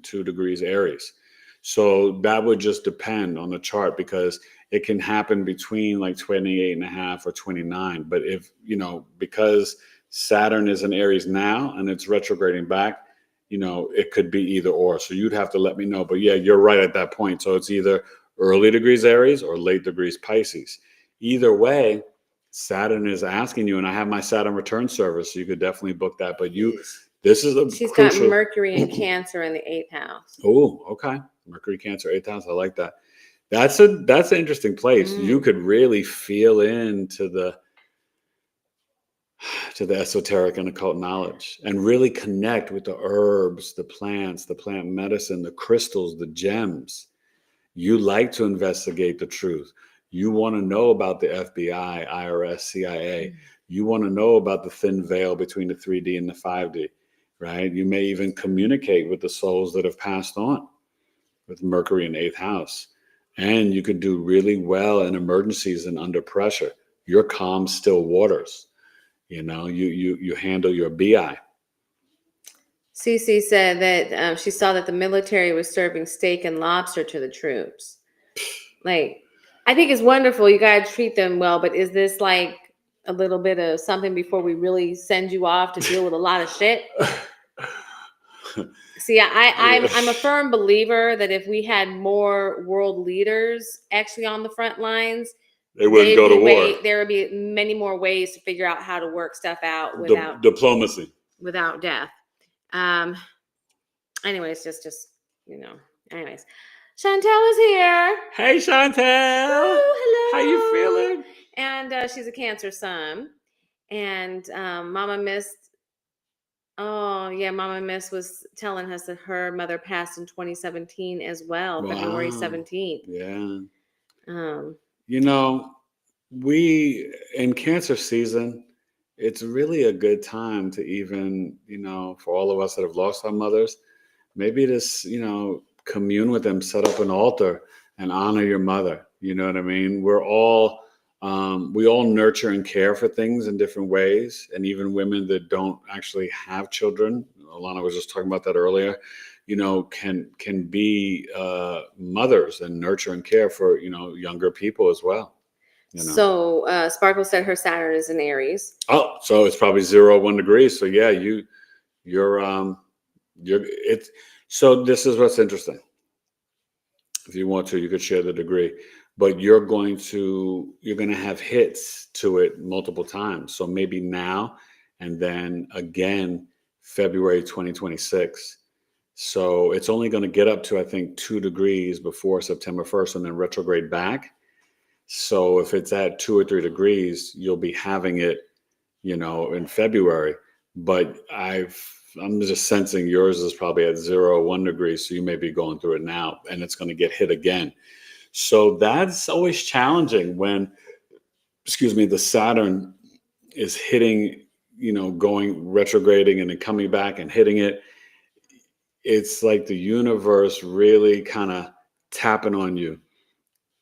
2 degrees Aries. So that would just depend on the chart, because it can happen between like 28 and a half or 29. But if, because Saturn is in Aries now and it's retrograding back, it could be either or. So you'd have to let me know. But yeah, you're right at that point. So it's either early degrees Aries or late degrees Pisces. Either way, Saturn is asking you, and I have my Saturn return service, so you could definitely book that. But this is She's got Mercury and Cancer in the 8th house. Oh, okay. Mercury, Cancer, 8th house. I like that. That's an interesting place. You could really feel into the esoteric and occult knowledge, and really connect with the herbs, the plants, the plant medicine, the crystals, the gems. You like to investigate the truth. You want to know about the FBI, IRS, CIA. You want to know about the thin veil between the 3D and the 5D, right? You may even communicate with the souls that have passed on with Mercury in 8th house. And you could do really well in emergencies and under pressure. You're calm, still waters. You handle your BI. Cece said that she saw that the military was serving steak and lobster to the troops. Like, I think it's wonderful. You got to treat them well. But is this like a little bit of something before we really send you off to deal with a lot of shit? See, I'm a firm believer that if we had more world leaders actually on the front lines, they wouldn't go to war. There would be many more ways to figure out how to work stuff out without diplomacy, without death. Anyways, just anyways, Chantel is here. Hey, Chantel. Oh, hello. How you feeling? And she's a Cancer sun, and Mama Miss. Oh yeah, Mama Miss was telling us that her mother passed in 2017 as well, wow. February 17th. Yeah. We in Cancer season, it's really a good time to even, for all of us that have lost our mothers, maybe just, commune with them, set up an altar and honor your mother. You know what I mean? We all nurture and care for things in different ways. And even women that don't actually have children, Alana was just talking about that earlier, can be mothers and nurture and care for, younger people as well. So Sparkle said her Saturn is in Aries. Oh, so it's probably 0, 1 degrees. So yeah, so this is what's interesting. If you want to, you could share the degree, but you're going to have hits to it multiple times. So maybe now, and then again, February 2026. So it's only going to get up to, I think, 2 degrees before September 1st and then retrograde back. So if it's at 2 or 3 degrees, you'll be having it, in February. But I'm just sensing yours is probably at 0, 1 degree. So you may be going through it now, and it's going to get hit again. So that's always challenging when, the Saturn is hitting, going retrograding and then coming back and hitting it. It's like the universe really kind of tapping on you,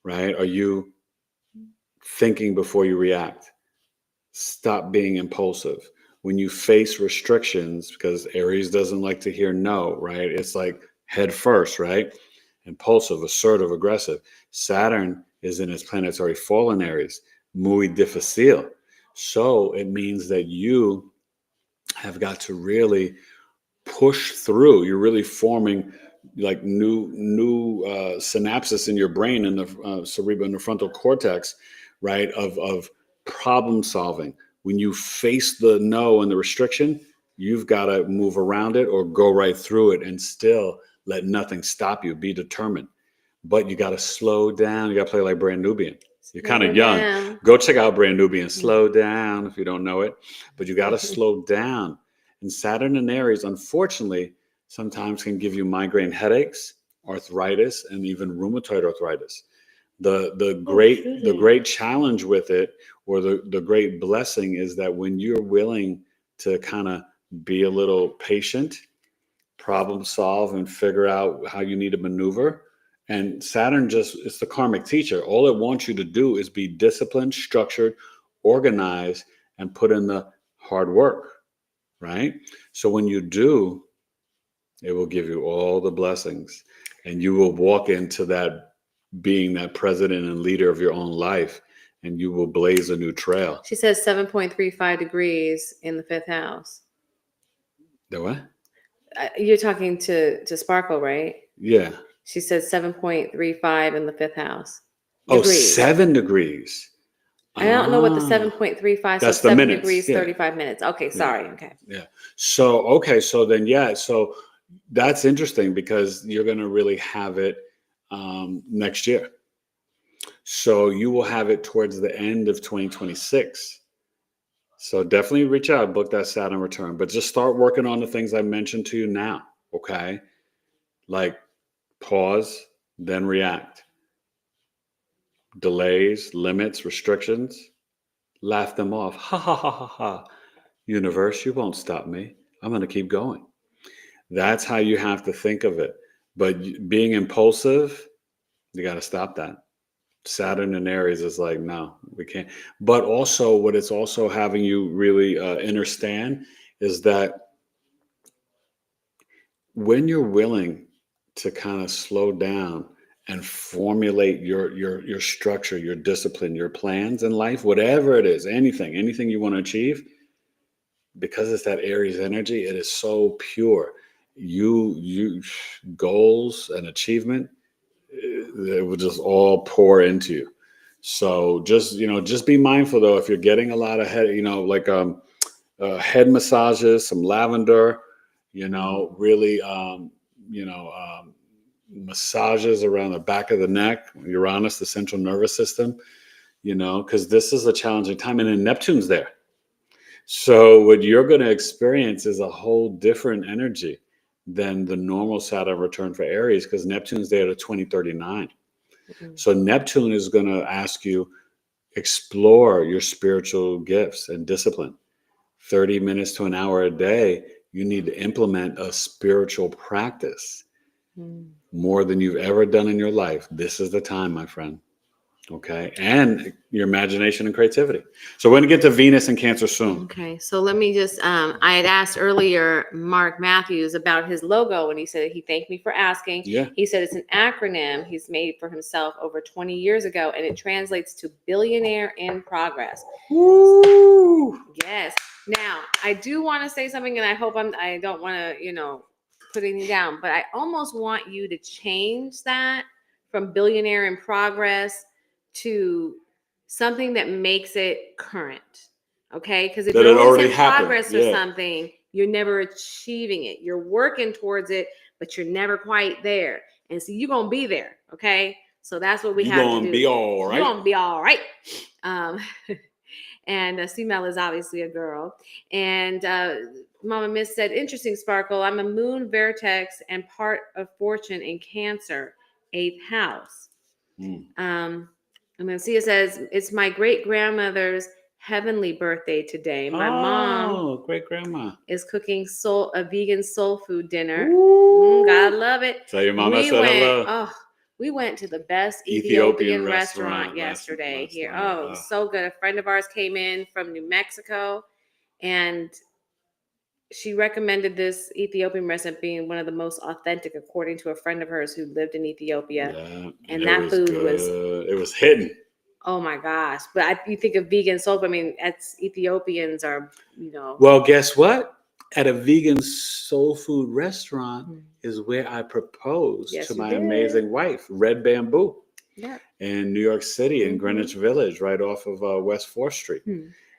right? Are you thinking before you react? Stop being impulsive. When you face restrictions, because Aries doesn't like to hear no, right? It's like head first, right? Impulsive, assertive, aggressive. Saturn is in its planetary fall in Aries, muy difícil. So it means that you have got to really push through. You're really forming like new synapses in your brain in the cerebral and the frontal cortex, right? Of problem solving. When you face the no and the restriction, you've got to move around it or go right through it and still let nothing stop you. Be determined. But you got to slow down. You got to play like Brand Nubian. You're kind of young. Down. Go check out Brand Nubian. Slow down if you don't know it. But you got to slow down. And Saturn in Aries, unfortunately, sometimes can give you migraine headaches, arthritis, and even rheumatoid arthritis. The great challenge with it, or the great blessing, is that when you're willing to kind of be a little patient, problem solve, and figure out how you need to maneuver. And Saturn it's the karmic teacher. All it wants you to do is be disciplined, structured, organized, and put in the hard work, right? So when you do, it will give you all the blessings, and you will walk into that being that president and leader of your own life, and you will blaze a new trail. She says 7.35 degrees in the 5th house. The what? You're talking to Sparkle, right? Yeah. She says 7.35 in the 5th house. Degrees. Oh, 7 degrees. I don't know what the 7.35. That's so the 7 minutes. degrees, Yeah. 35 minutes. Okay, sorry. Yeah. Okay. Yeah. So okay. So then So that's interesting because you're going to really have it next year. So you will have it towards the end of 2026. So definitely reach out, book that Saturn return, but just start working on the things I mentioned to you now. Okay. Like pause, then react. Delays, limits, restrictions, laugh them off. Ha ha ha ha ha. Universe, you won't stop me. I'm going to keep going. That's how you have to think of it. But being impulsive, you got to stop that. Saturn in Aries is like, no, we can't. But also, what it's also having you really understand is that when you're willing to kind of slow down and formulate your structure, your discipline, your plans in life, whatever it is, anything you want to achieve, because it's that Aries energy, it is so pure. You goals and achievement, it will just all pour into you. So just be mindful though, if you're getting a lot of head, like head massages, some lavender, really, massages around the back of the neck, Uranus, the central nervous system, because this is a challenging time, and then Neptune's there. So what you're going to experience is a whole different energy than the normal Saturn return for Aries, because Neptune's there to 2039. Mm-hmm. So Neptune is going to ask you, explore your spiritual gifts and discipline. 30 minutes to an hour a day, you need to implement a spiritual practice more than you've ever done in your life. This is the time, my friend. Okay. And your imagination and creativity. So we're going to get to Venus and Cancer soon. Okay. So let me just, I had asked earlier, Mark Matthews, about his logo, and he said he thanked me for asking. Yeah. He said it's an acronym he's made for himself over 20 years ago, and it translates to billionaire in progress. Woo! Yes. Now, I do want to say something, and I hope I don't want to, put anything down, but I almost want you to change that from billionaire in progress to something that makes it current. Okay? Because if you're always in progress or something, you're never achieving it. You're working towards it, but you're never quite there. And so you're going to be there. Okay? So that's what we have to do. You're going to be all right. You're going to be all right. And Simel is obviously a girl. And Mama Miss said, interesting, Sparkle. I'm a moon vertex and part of fortune in Cancer, 8th house. And then Sia says, it's my great grandmother's heavenly birthday today. My mom, great grandma, is cooking a vegan soul food dinner. Ooh. God love it. Tell your mama I said hello. Oh, we went to the best Ethiopian restaurant yesterday here. Oh, it was so good. A friend of ours came in from New Mexico, and she recommended this Ethiopian recipe being one of the most authentic, according to a friend of hers who lived in Ethiopia. Yeah, And it that was food good. was, It was hidden. oh my gosh. But you think of vegan soul. I mean, that's Ethiopians are, Well, guess what? At a vegan soul food restaurant Mm. is where I proposed Yes, to you my did. amazing wife, Red Bamboo, Yeah. in New York City, in Mhm. Greenwich Village, right off of West 4th Street.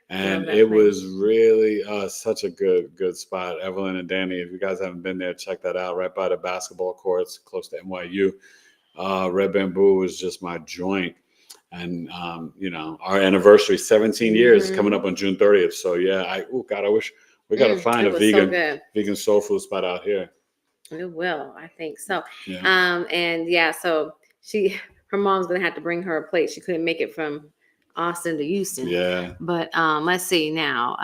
And that it place. was really such a good spot. Evelyn and Danny, if you guys haven't been there, check that out. Right by the basketball courts, close to NYU. Red Bamboo was just my joint. And our anniversary, 17 years, is coming up on June 30th. So yeah, I wish we got to find It a was so good. vegan soul food spot out here. It will, I think so. Yeah. And yeah, so her mom's gonna have to bring her a plate. She couldn't make it from Austin to Houston. Yeah. But let's see now.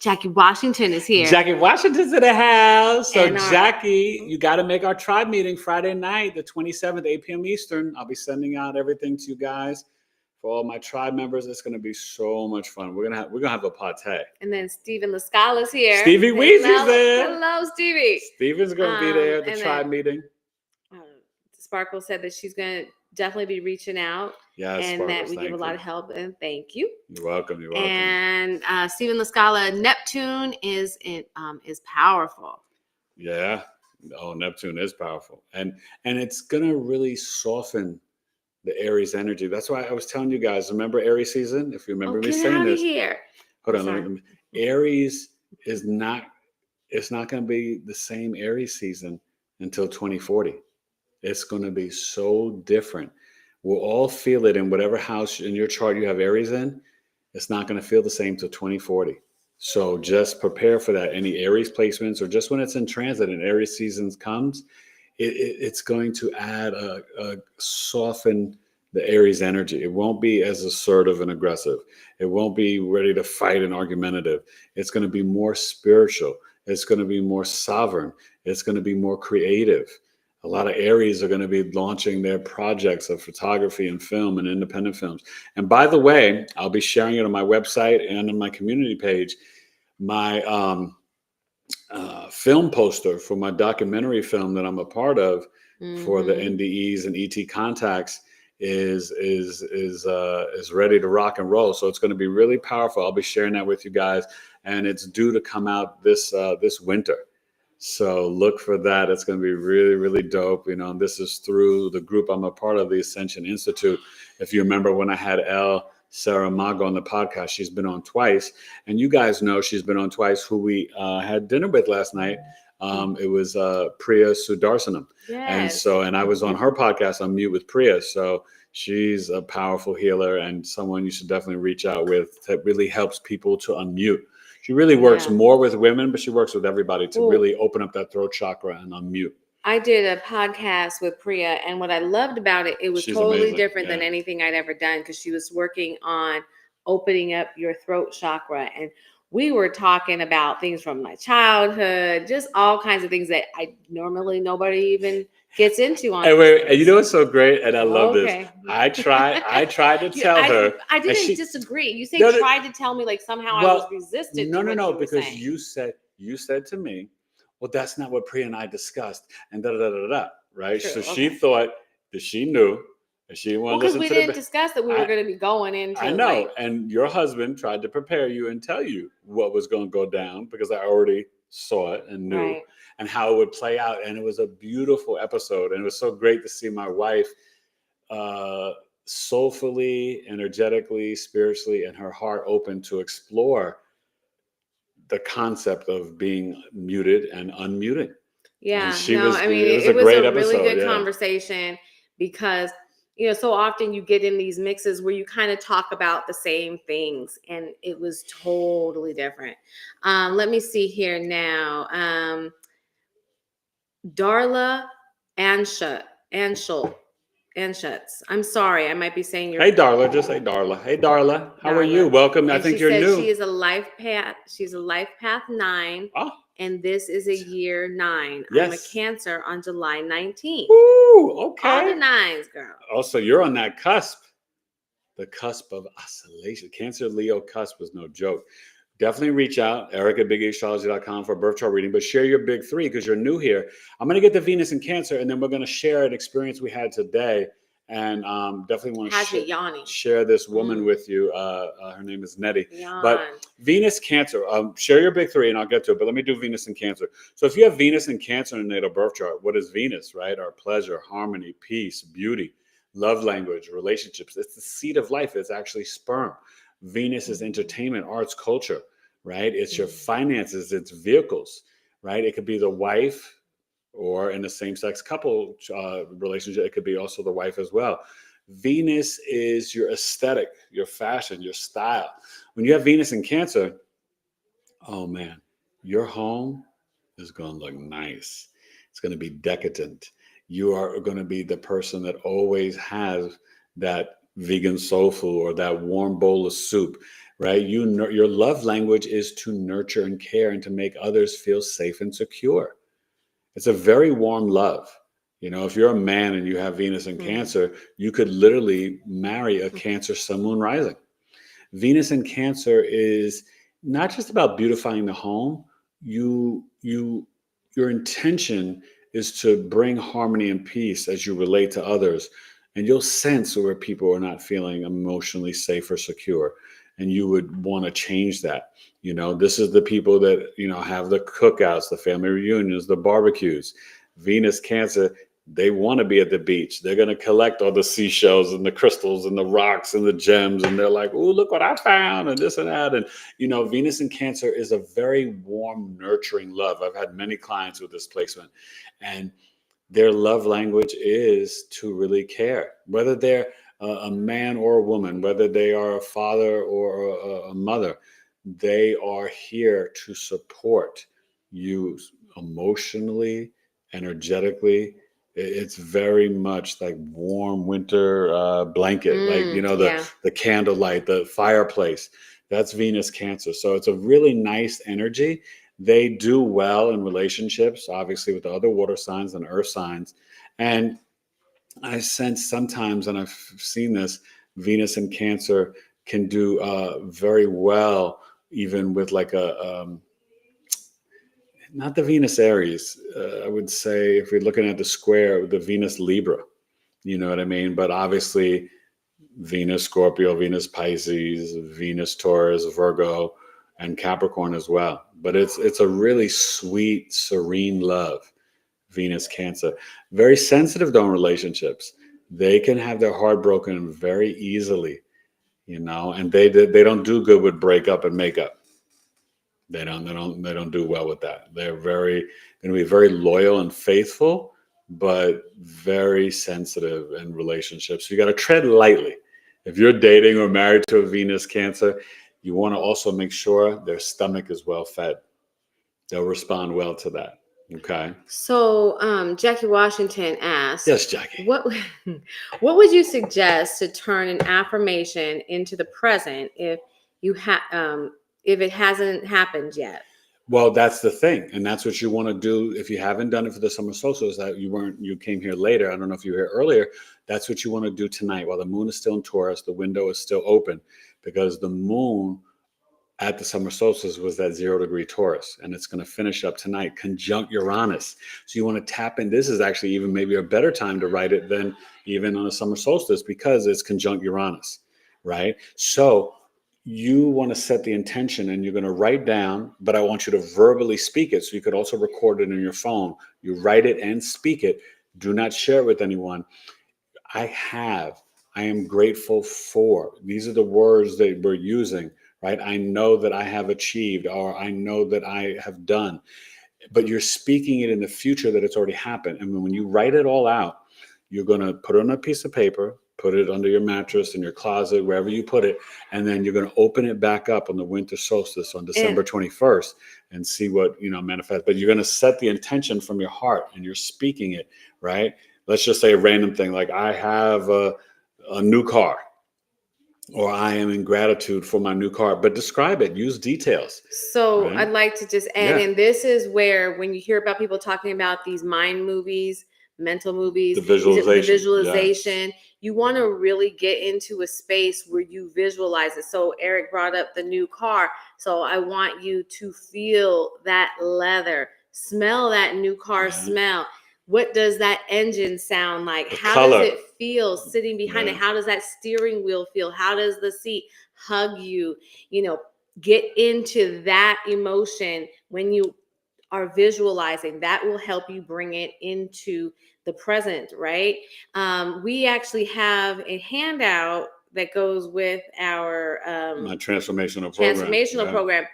Jackie Washington is here. Jackie Washington's in the house. So And Jackie, you got to make our tribe meeting Friday night, the 27th, 8 p.m. Eastern. I'll be sending out everything to you guys. For all my tribe members, it's going to be so much fun. We're gonna have a party. And then Stephen Lascala's here. Stevie Weezy's there. Hello, Stevie. Steven's going to be there at the and tribe meeting. Sparkle said that she's going to definitely be reaching out. Yes, and Sparkles, that we give a lot of help, and thank you. You're welcome. You're welcome. And Stephen Lascala, Neptune is powerful. Yeah. Oh, Neptune is powerful, and it's gonna really soften the Aries energy. That's why I was telling you guys. Remember Aries season? If you remember me saying this. Here. Hold on. Aries is not. It's not going to be the same Aries season until 2040. It's going to be so different. We'll all feel it in whatever house in your chart you have Aries in. It's not going to feel the same till 2040. So just prepare for that. Any Aries placements, or just when it's in transit and Aries seasons comes, it's going to add a soften the Aries energy. It won't be as assertive and aggressive. It won't be ready to fight and argumentative. It's going to be more spiritual. It's going to be more sovereign. It's going to be more creative. A lot of Aries are going to be launching their projects of photography and film and independent films. And by the way, I'll be sharing it on my website and on my community page. My film poster for my documentary film that I'm a part of for the NDEs and ET contacts is ready to rock and roll. So it's going to be really powerful. I'll be sharing that with you guys, and it's due to come out this winter. So look for that. It's going to be really, really dope. And this is through the group I'm a part of, the Ascension Institute. If you remember when I had Sarah Mago on the podcast, she's been on twice. And you guys know she's been on twice, who we had dinner with last night. It was Priya Sudarsanam. Yes. And I was on her podcast on Mute with Priya. So she's a powerful healer and someone you should definitely reach out with that really helps people to unmute. She really works more with women, but she works with everybody to really open up that throat chakra and unmute. I did a podcast with Priya, and what I loved about it, it was totally different than anything I'd ever done, because she was working on opening up your throat chakra. And we were talking about things from my childhood, just all kinds of things that nobody even gets into on. And you know what's so great? And I love this. I tried to tell her. I didn't disagree. You say tried to tell me like somehow I was resistant. No, because you said to me, well, that's not what Priya and I discussed, and right? True, so she thought that she knew, and she didn't want to listen to because we didn't discuss that we were going to be going into. I know, and your husband tried to prepare you and tell you what was going to go down, because I already saw it and knew, and how it would play out. And it was a beautiful episode, and it was so great to see my wife soulfully, energetically, spiritually, and her heart open to explore the concept of being muted and unmuting. Yeah, it was a really episode, good conversation, because so often you get in these mixes where you kind of talk about the same things, and it was totally different. Let me see here now. Darla Anschutz. I'm sorry, I might be saying your. Hey, Darla. Just say Darla. Hey, Darla. How are you? Welcome. I think you're new. She is a life path. She's a life path 9. Oh. And this is a year 9. Yes. I'm a Cancer on July 19th. Ooh, okay. All the 9s, girl. Oh, so you're on that cusp. The cusp of oscillation. Cancer Leo cusp was no joke. definitely reach out, Eric at BigEAstrology.com for a birth chart reading, but share your big three because you're new here. I'm going to get the Venus in Cancer, and then we're going to share an experience we had today. And definitely want Has me to yawning. share this woman with you. Her name is Nettie. Yawn. But Venus Cancer, share your big three and I'll get to it. But let me do Venus in Cancer. So if you have Venus in Cancer in a natal birth chart, what is Venus, right? Our pleasure, harmony, peace, beauty, love language, relationships. It's the seat of life. It's actually sperm. Venus is entertainment, arts, culture, right? It's your finances, it's vehicles, right? It could be the wife, or in a same-sex couple relationship, it could be also the wife as well. Venus is your aesthetic, your fashion, your style. When you have Venus in Cancer, oh man, your home is going to look nice. It's going to be decadent. You are going to be the person that always has that vegan soul food or that warm bowl of soup, right? Your love language is to nurture and care and to make others feel safe and secure. It's a very warm love. You know, if you're a man and you have Venus in Cancer, you could literally marry a Cancer sun, moon, rising. Venus in Cancer is not just about beautifying the home. Your intention is to bring harmony and peace as you relate to others. And you'll sense where people are not feeling emotionally safe or secure. And you would want to change that. You know, this is the people that, you know, have the cookouts, the family reunions, the barbecues. Venus Cancer, they want to be at the beach. They're going to collect all the seashells and the crystals and the rocks and the gems. And they're like, oh, look what I found and this and that. And, you know, Venus in Cancer is a very warm, nurturing love. I've had many clients with this placement. And their love language is to really care, whether they're a man or a woman, whether they are a father or a mother. They are here to support you emotionally, energetically. It's very much like warm winter blanket, like, you know, the candlelight, the fireplace. That's Venus Cancer. So it's a really nice energy. They do well in relationships, obviously, with the other water signs and earth signs. And I sense sometimes, and I've seen this, Venus in Cancer can do very well, even with like not the Venus Aries. I would say if we're looking at the square, the Venus Libra, you know what I mean? But obviously Venus Scorpio, Venus Pisces, Venus Taurus, Virgo, and Capricorn as well. But it's a really sweet, serene love. Venus Cancer, very sensitive though in relationships. They can have their heart broken very easily, you know, and they don't do good with breakup and makeup. They don't do well with that. They're going to be very loyal and faithful, but very sensitive in relationships. So you got to tread lightly. If you're dating or married to a Venus Cancer, you want to also make sure their stomach is well fed. They'll respond well to that. Okay. So, Jackie Washington asked, yes, Jackie, what would you suggest to turn an affirmation into the present if it hasn't happened yet? Well, that's the thing. And that's what you want to do. If you haven't done it for the summer solstice, that you came here later. I don't know if you were here earlier. That's what you want to do tonight. While the moon is still in Taurus, the window is still open because the moon at the summer solstice was that 0-degree Taurus, and it's going to finish up tonight, conjunct Uranus. So you want to tap in. This is actually even maybe a better time to write it than even on a summer solstice because it's conjunct Uranus, right? So you want to set the intention and you're going to write down, but I want you to verbally speak it. So you could also record it in your phone. You write it and speak it. Do not share it with anyone. I am grateful for. These are the words that we're using. Right? I know that I have achieved, or I know that I have done, but you're speaking it in the future that it's already happened. And when you write it all out, you're going to put it on a piece of paper, put it under your mattress, in your closet, wherever you put it. And then you're going to open it back up on the winter solstice on December 21st and see what, manifests. But you're going to set the intention from your heart and you're speaking it, right? Let's just say a random thing like I have a new car. Or I am in gratitude for my new car, but describe it, use details. So right? I'd like to just add in, this is where when you hear about people talking about these mind movies, mental movies, The visualization. the visualization. Yes. You want to really get into a space where you visualize it. So Eric brought up the new car. So I want you to feel that leather, smell that new car smell. What does that engine sound like? How color. does it feel sitting behind it? How does that steering wheel feel? How does the seat hug you? You know, get into that emotion when you are visualizing. That will help you bring it into the present, right? We actually have a handout that goes with our My transformational program. program.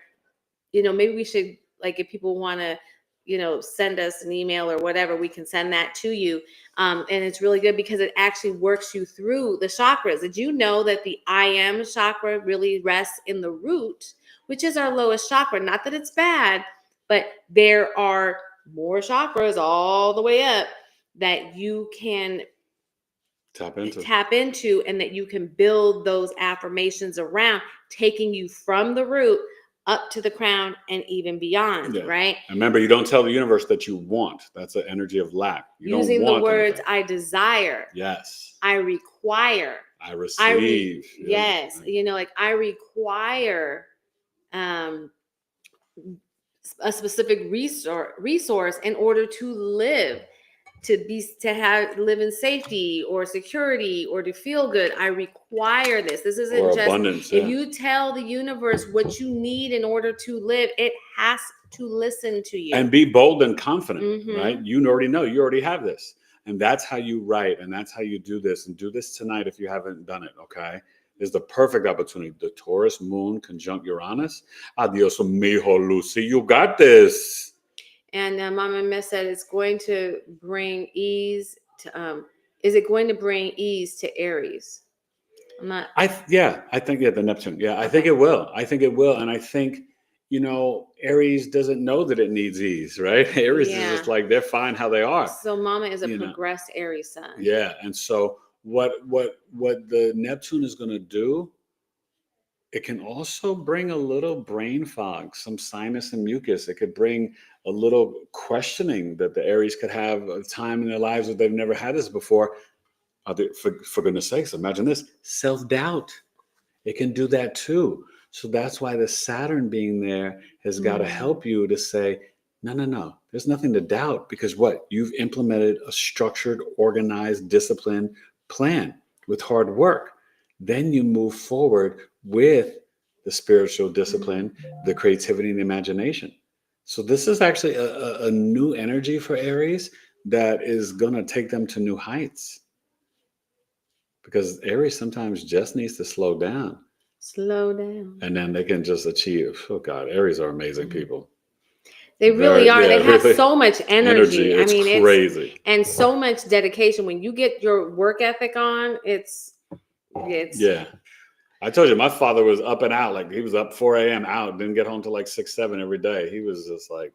You know, maybe we should, like, if people want to, you know, send us an email or whatever, we can send that to you. And it's really good because it actually works you through the chakras. Did you know that the I am chakra really rests in the root, which is our lowest chakra? Not that it's bad, but there are more chakras all the way up that you can tap into, and that you can build those affirmations around, taking you from the root up to the crown and even beyond, right? And remember, you don't tell the universe that you want. That's an energy of lack. You Using don't want the words, anything. I desire. Yes. I require. I receive. Yes. You know, like I require a specific resource in order to live, live in safety or security or to feel good. I require this. This isn't or just abundance. If you tell the universe what you need in order to live, it has to listen to you. And be bold and confident, right? You already know. You already have this. And that's how you write, and that's how you do this. And do this tonight if you haven't done it, okay? Is the perfect opportunity. The Taurus moon conjunct Uranus. Adios, mijo, Lucy. You got this. And Mama Miss said it's going to bring ease to, is it going to bring ease to Aries? I think the Neptune. Yeah, I think it will. And I think, you know, Aries doesn't know that it needs ease, right? Aries is just like, they're fine how they are. So Mama is a progressed Aries sun. Yeah. And so what the Neptune is going to do, it can also bring a little brain fog, some sinus and mucus. It could bring a little questioning that the Aries could have a time in their lives that they've never had this before. For goodness sakes, imagine this, self-doubt. It can do that too. So that's why the Saturn being there has got to help you to say, no, there's nothing to doubt, because what? You've implemented a structured, organized, disciplined plan with hard work. Then you move forward with the spiritual discipline, the creativity, and the imagination. So this is actually a new energy for Aries that is going to take them to new heights. Because Aries sometimes just needs to slow down. And then they can just achieve. Oh God, Aries are amazing people. They really are. They have so much energy. It's crazy. And so much dedication. When you get your work ethic on, it's yeah. I told you, my father was up and out. Like, he was up 4 a.m. out, didn't get home till like 6, 7 every day. He was just like,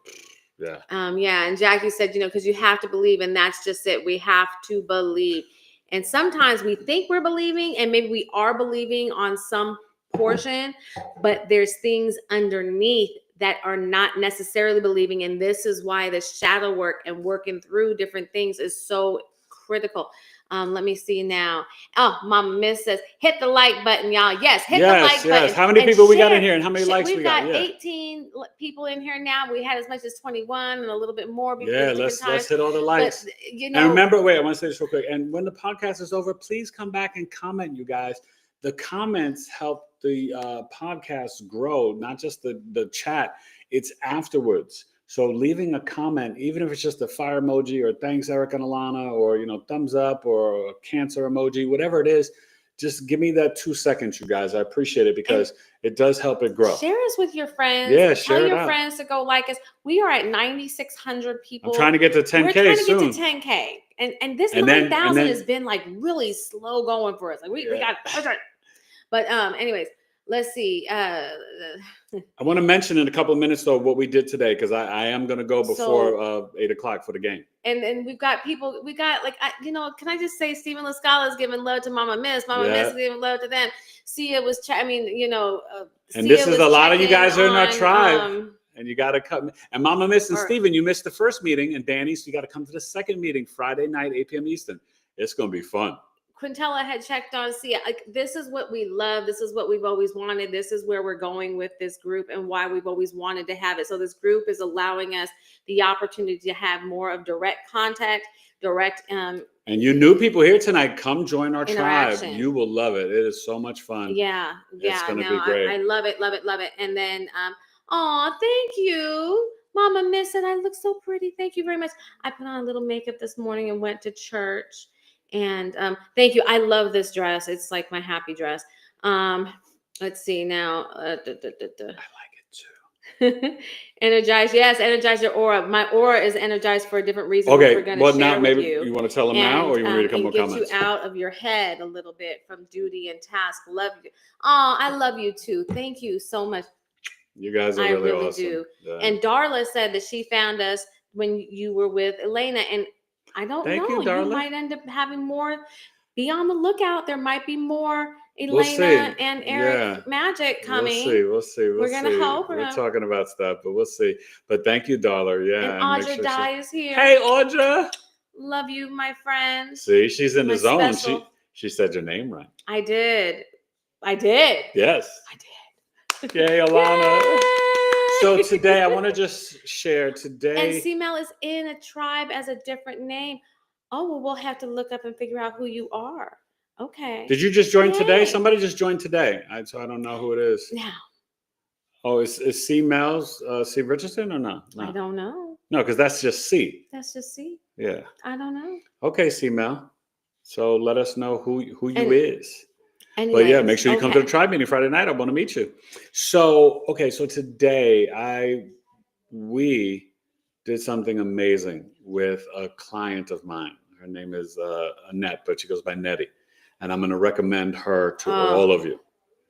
yeah. And Jackie said, you know, because you have to believe, and that's just it. We have to believe. And sometimes we think we're believing, and maybe we are believing on some portion, but there's things underneath that are not necessarily believing. And this is why the shadow work and working through different things is so critical. Let me see now. Oh, Mama Miss says, hit the like button, y'all. Yes, hit the like button. How many people we got in here, and how many likes we got? We've got 18 people in here now. We had as much as 21 and a little bit more. Let's hit all the likes. But, you know, and remember, wait, I want to say this real quick. And when the podcast is over, please come back and comment, you guys. The comments help the podcast grow, not just the chat. It's afterwards. So leaving a comment, even if it's just a fire emoji or thanks, Eric and Alana, or, you know, thumbs up or a cancer emoji, whatever it is, just give me that 2 seconds, you guys. I appreciate it, because it does help it grow. Share us with your friends. Yeah, Tell your friends to go like us. We are at 9,600 people. I'm trying to get to 10K. We're trying to get to 10K. And this 9,000 has been like really slow going for us. Like we got it. But anyways, let's see. I want to mention in a couple of minutes, though, what we did today, because I am going to go before 8 o'clock for the game. And we've got people. We got can I just say Stephen Lascala is giving love to Mama Miss. Mama Miss is giving love to them. Sia was. and this is a lot of you guys are in our tribe. And you got to come. And Mama Miss and Or- Steven, you missed the first meeting. And Danny, so you got to come to the second meeting Friday night, 8 p.m. Eastern. It's going to be fun. Quintella had checked on, see, like, this is what we love. This is what we've always wanted. This is where we're going with this group and why we've always wanted to have it. So this group is allowing us the opportunity to have more of direct contact, direct And you new people here tonight, come join our tribe. interaction. You will love it. It is so much fun. Yeah, It's gonna no, be great. I love it, love it, love it. And then, oh, thank you, Mama Miss it. I look so pretty. Thank you very much. I put on a little makeup this morning and went to church. And thank you. I love this dress. It's like my happy dress. Let's see now. I like it too. Energize, yes, energize your aura. My aura is energized for a different reason. Which Okay, we're going to well share now with maybe you. you want to tell them now, or you want me to come and with get comments? you out of your head a little bit from duty and task. Love you. Oh, I love you too. Thank you so much. You guys are I really really awesome. do. Yeah. And Darla said that she found us when you were with Elena, and I don't Thank know. you, Darla. Might end up having more. Be on the lookout. There might be more We'll see. Elena and Eric Yeah. magic coming. We'll see. We're gonna hope. We're talking about stuff, but we'll see. But thank you, Dollar. Yeah. And make Audra sure Dye is here. Hey, Audra. Love you, my friend. See, she's in My the zone. special- She said your name right. I did. I did. Yes. I did. Yay, Alana. Yay! So today I want to just share And today. CML is in a tribe as a different name. Oh, well, we'll have to look up and figure out who you are. Okay. Did you just join today? Yay. Somebody just joined today. So I don't know who it is. Now, Oh, is C Mel's C Richardson or no? I No, don't know. no, because that's just C. That's just C. Yeah. I don't know. Okay, C Mel. So let us know who you And- is. Anyway, But yeah, make sure you come to the tribe meeting Friday night. I want to meet you. So okay, so today we did something amazing with a client of mine. Her name is Annette, but she goes by Nettie, and I'm going to recommend her to all of you.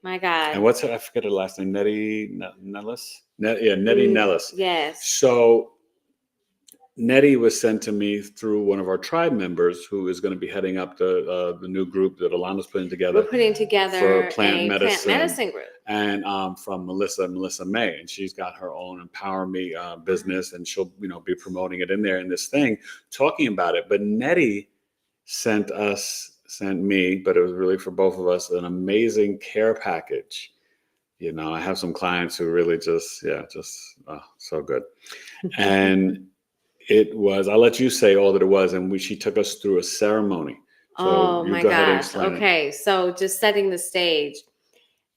My God. And what's her? I forget her last name. Nettie Nellis. Nettie Nellis. Yes. So Nettie was sent to me through one of our tribe members who is going to be heading up the new group that Alana's putting together. We're putting together for plant medicine. group. And from Melissa May, and she's got her own Empower Me business, and she'll be promoting it in there in this thing, talking about it. But Nettie sent me, but it was really for both of us, an amazing care package. I have some clients who really just so good. And it was, I'll let you say all that it was. And she took us through a ceremony. So Oh you my go ahead and gosh. explain it. Okay. So just setting the stage.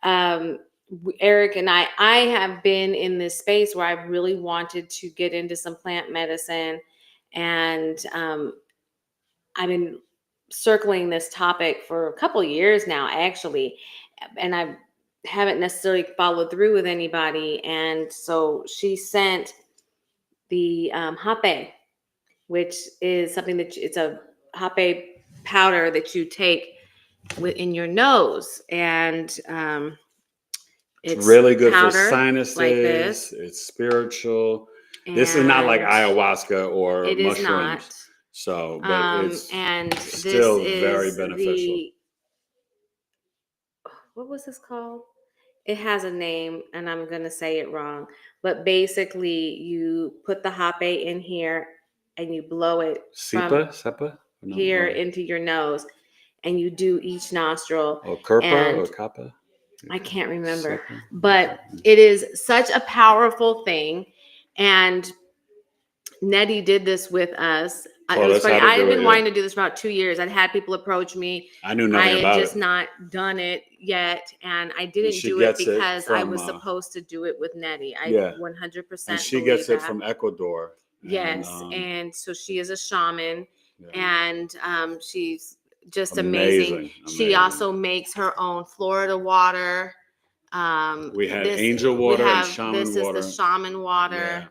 Eric and I have been in this space where I've really wanted to get into some plant medicine. And I've been circling this topic for a couple of years now, actually. And I haven't necessarily followed through with anybody. And so she sent the hape, which is something it's a hape powder that you take in your nose, and it's really good for powder sinuses. like this. It's spiritual. This is not like ayahuasca or it mushrooms. Is not. So, but it's and still this very is beneficial. What was this called? It has a name, and I'm going to say it wrong. But basically, you put the hape in here, and you blow it Sepa? No, here into your nose, and you do each nostril. Or Kerpa and or Kappa? I can't remember. Sepa? But it is such a powerful thing. And Nettie did this with us. It was funny. I had been wanting to do this for about 2 years. I'd had people approach me. I knew nothing about it. I had just not done it yet. And I didn't do it because I was supposed to do it with Nettie. I 100% And she gets it from Ecuador. Yes. And so she is a shaman. And she's just amazing. She also makes her own Florida water. We had angel water and shaman water. This is the shaman water. Yeah.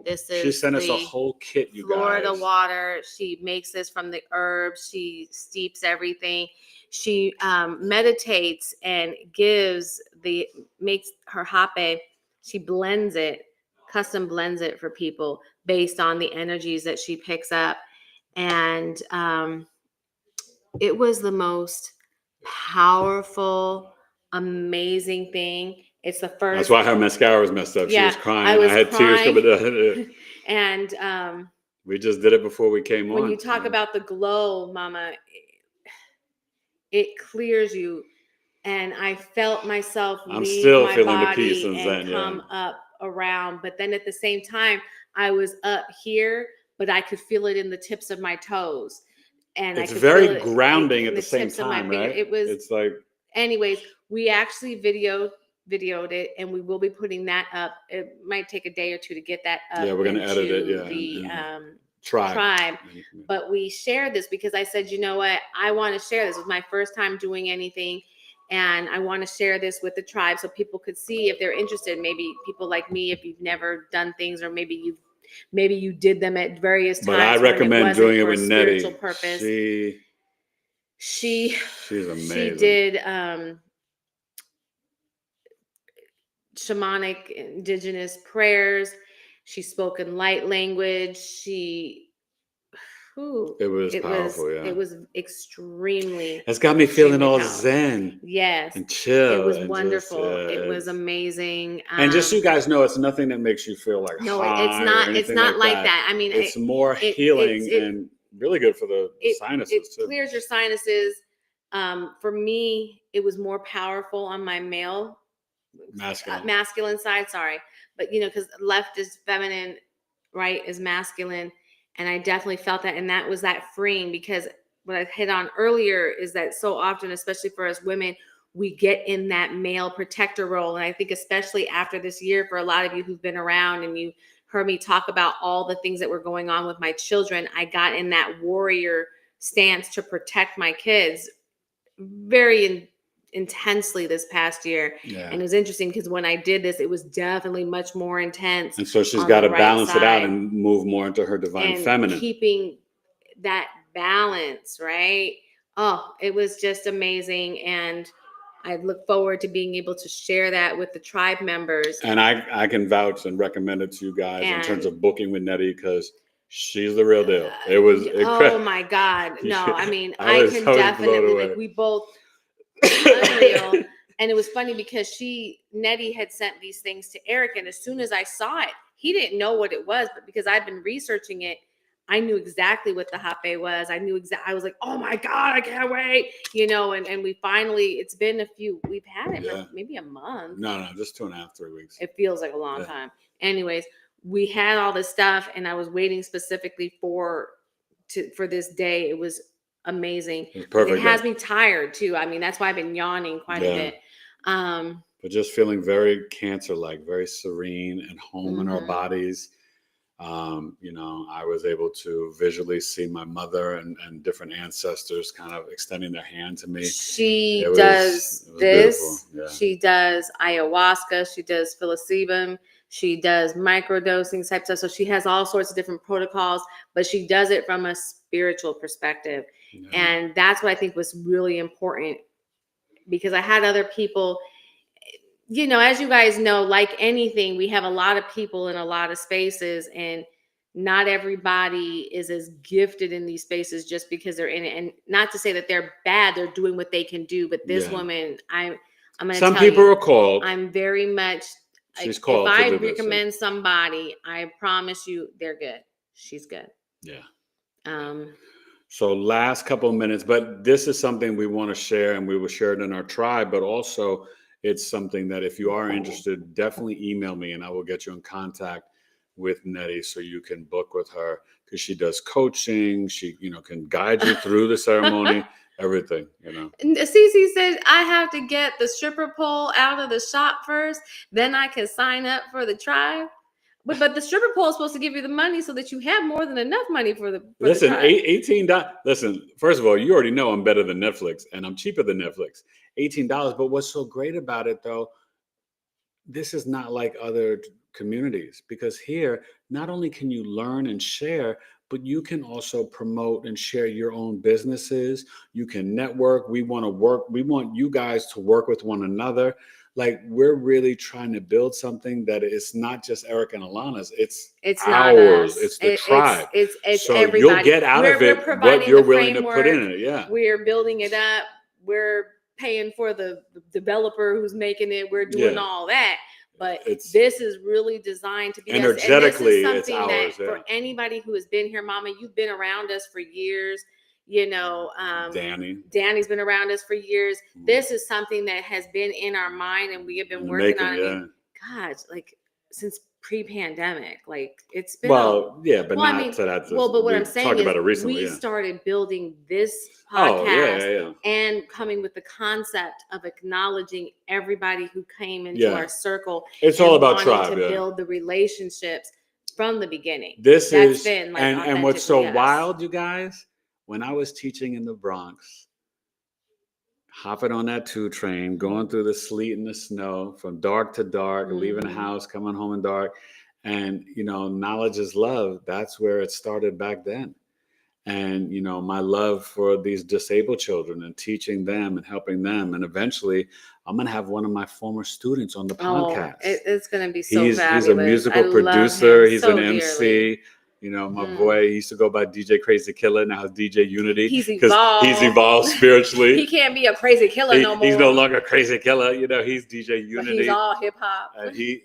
This is she sent us a whole kit, you Florida guys. water. She makes this from the herbs. She steeps everything. She meditates and makes her hape. She blends it, custom blends it for people based on the energies that she picks up. And it was the most powerful, amazing thing. It's the first. That's why her mascara was messed up. She Yeah, was crying. I was had tears coming down. And We just did it before we came when on. you talk about the glow, Mama, it clears you. And I felt myself I'm leave still my feeling the peace body and and zen, come up around. But then at the same time, I was up here, but I could feel it in the tips of my toes. And it's I could very feel it grounding in at the same tips of my time, finger. right? It was, It's like, anyways, we actually videoed it, and we will be putting that up. It might take a day or two to get that up. yeah, we're gonna edit it. Yeah, The tribe. But we shared this because I said, you know what, I want to share this. It was my first time doing anything, and I want to share this with the tribe so people could see if they're interested. Maybe people like me, if you've never done things, or maybe you did them at various times. But I recommend doing it with Nettie. Purpose. She's amazing. She did shamanic indigenous prayers. She spoke in light language. It was powerful. It was extremely. It's got me feeling all zen. Yes, and chill. It was wonderful. It was amazing. And just so you guys know, it's nothing that makes you feel like no, high it's not. or It's not like that. that. I mean, it's more healing and really good for the sinuses too. It clears your sinuses. For me, it was more powerful on my masculine side. Sorry, but because left is feminine, right is masculine, and I definitely felt that, and that was that freeing, because what I hit on earlier is that so often, especially for us women, we get in that male protector role, and I think especially after this year, for a lot of you who've been around and you heard me talk about all the things that were going on with my children, I got in that warrior stance to protect my kids very intensely this past year. And it was interesting because when I did this, it was definitely much more intense. And so she's got to balance it out and move more into her divine feminine. Keeping that balance, right? Oh, it was just amazing. And I look forward to being able to share that with the tribe members. And I can vouch and recommend it to you guys in terms of booking with Nettie, because she's the real deal. It was oh my God. No, I mean, I can definitely, like, we both unreal. And it was funny because Nettie had sent these things to Eric, and as soon as I saw it, he didn't know what it was, but because I've been researching it, I knew exactly what the hape was. I was like, oh my God, I can't wait. And we finally, it's been we've had it for maybe a month. No, just 2.5, 3 weeks. It feels like a long time. Anyways, we had all this stuff, and I was waiting specifically for this day. It was amazing. It was perfect. It has me tired too. I mean, that's why I've been yawning quite a bit. But just feeling very Cancer-like, very serene and home in our bodies. I was able to visually see my mother and different ancestors kind of extending their hand to me. She does this. Yeah. She does ayahuasca. She does psilocybin. She does microdosing type stuff. So she has all sorts of different protocols, but she does it from a spiritual perspective. Yeah. And that's what I think was really important, because I had other people, as you guys know, like anything, we have a lot of people in a lot of spaces, and not everybody is as gifted in these spaces just because they're in it. And not to say that they're bad, they're doing what they can do. But this woman, I'm going to tell you, some people are called. I'm very much, she's called. If I recommend somebody, I promise you they're good. She's good. Yeah. So last couple of minutes, but this is something we want to share, and we will share it in our tribe, but also it's something that if you are interested, definitely email me and I will get you in contact with Nettie so you can book with her, because she does coaching. She, can guide you through the ceremony, everything, Cece said, I have to get the stripper pole out of the shop first, then I can sign up for the tribe. But the stripper pole is supposed to give you the money so that you have more than enough money for the Listen, the tribe. $18. Listen, first of all, you already know I'm better than Netflix, and I'm cheaper than Netflix. $18. But what's so great about it, though, this is not like other communities, because here, not only can you learn and share, but you can also promote and share your own businesses. You can network. We want you guys to work with one another. Like, we're really trying to build something that is not just Eric and Alana's. It's ours. It's the tribe. It's so everybody. You'll get out of it what you're willing to put in it. Yeah. We're building it up. We're paying for the developer who's making it. We're doing all that. But this is really designed to be energetically. And this is it's something ours. that for anybody who has been here, Mama, you've been around us for years. You know, Danny's been around us for years. This is something that has been in our mind, and we have been working on it. I mean, gosh, like since pre-pandemic, like it's been but not to that. But what I'm saying is, recently, we started building this podcast and coming with the concept of acknowledging everybody who came into our circle. It's all about tribe. To build the relationships from the beginning. That's been like, and what's so wild, you guys, when I was teaching in the Bronx, hopping on that 2 train, going through the sleet and the snow from dark to dark, leaving the house, coming home in dark. And, you know, knowledge is love. That's where it started back then. And, you know, my love for these disabled children and teaching them and helping them. And eventually I'm going to have one of my former students on the podcast. It's going to be so fabulous. He's a musical producer. He's an MC. You know, my boy, he used to go by DJ Crazy Killer. Now it's DJ Unity. He's evolved. He's evolved spiritually. He can't be a crazy killer no more. He's no longer a crazy killer. You know, he's DJ Unity. But he's all hip hop. And he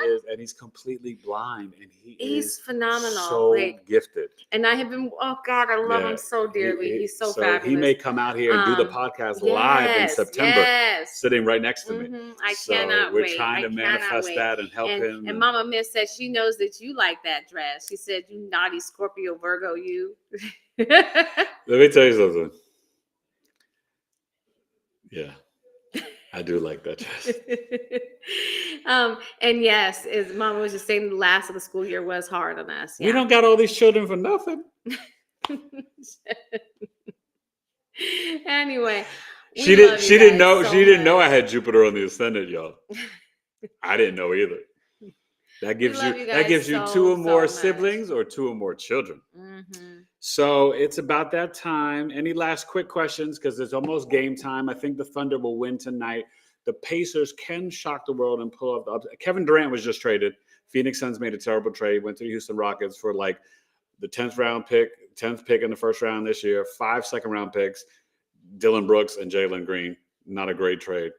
is, and he's completely blind. And he's phenomenal. So gifted. And I have been, oh God, I love him so dearly. He's so fabulous. He may come out here and do the podcast live in September, sitting right next to me. I cannot wait. We're trying to manifest that and help him. And Mama Miss said she knows that you like that dress. She said, you naughty Scorpio Virgo, you. Let me tell you something. Yeah, I do like that dress. And yes, as Mama was just saying, the last of the school year was hard on us. We don't got all these children for nothing. Anyway, she didn't know I had Jupiter on the ascendant, y'all. I didn't know either. That gives you 2 or more siblings or 2 or more children. So it's about that time. Any last quick questions? Because it's almost game time. I think the Thunder will win tonight. The Pacers can shock the world and pull up the upset. Kevin Durant was just traded. Phoenix Suns made a terrible trade. Went to the Houston Rockets for like the 10th pick in the first round this year. 5 second-round picks. Dylan Brooks and Jalen Green. Not a great trade.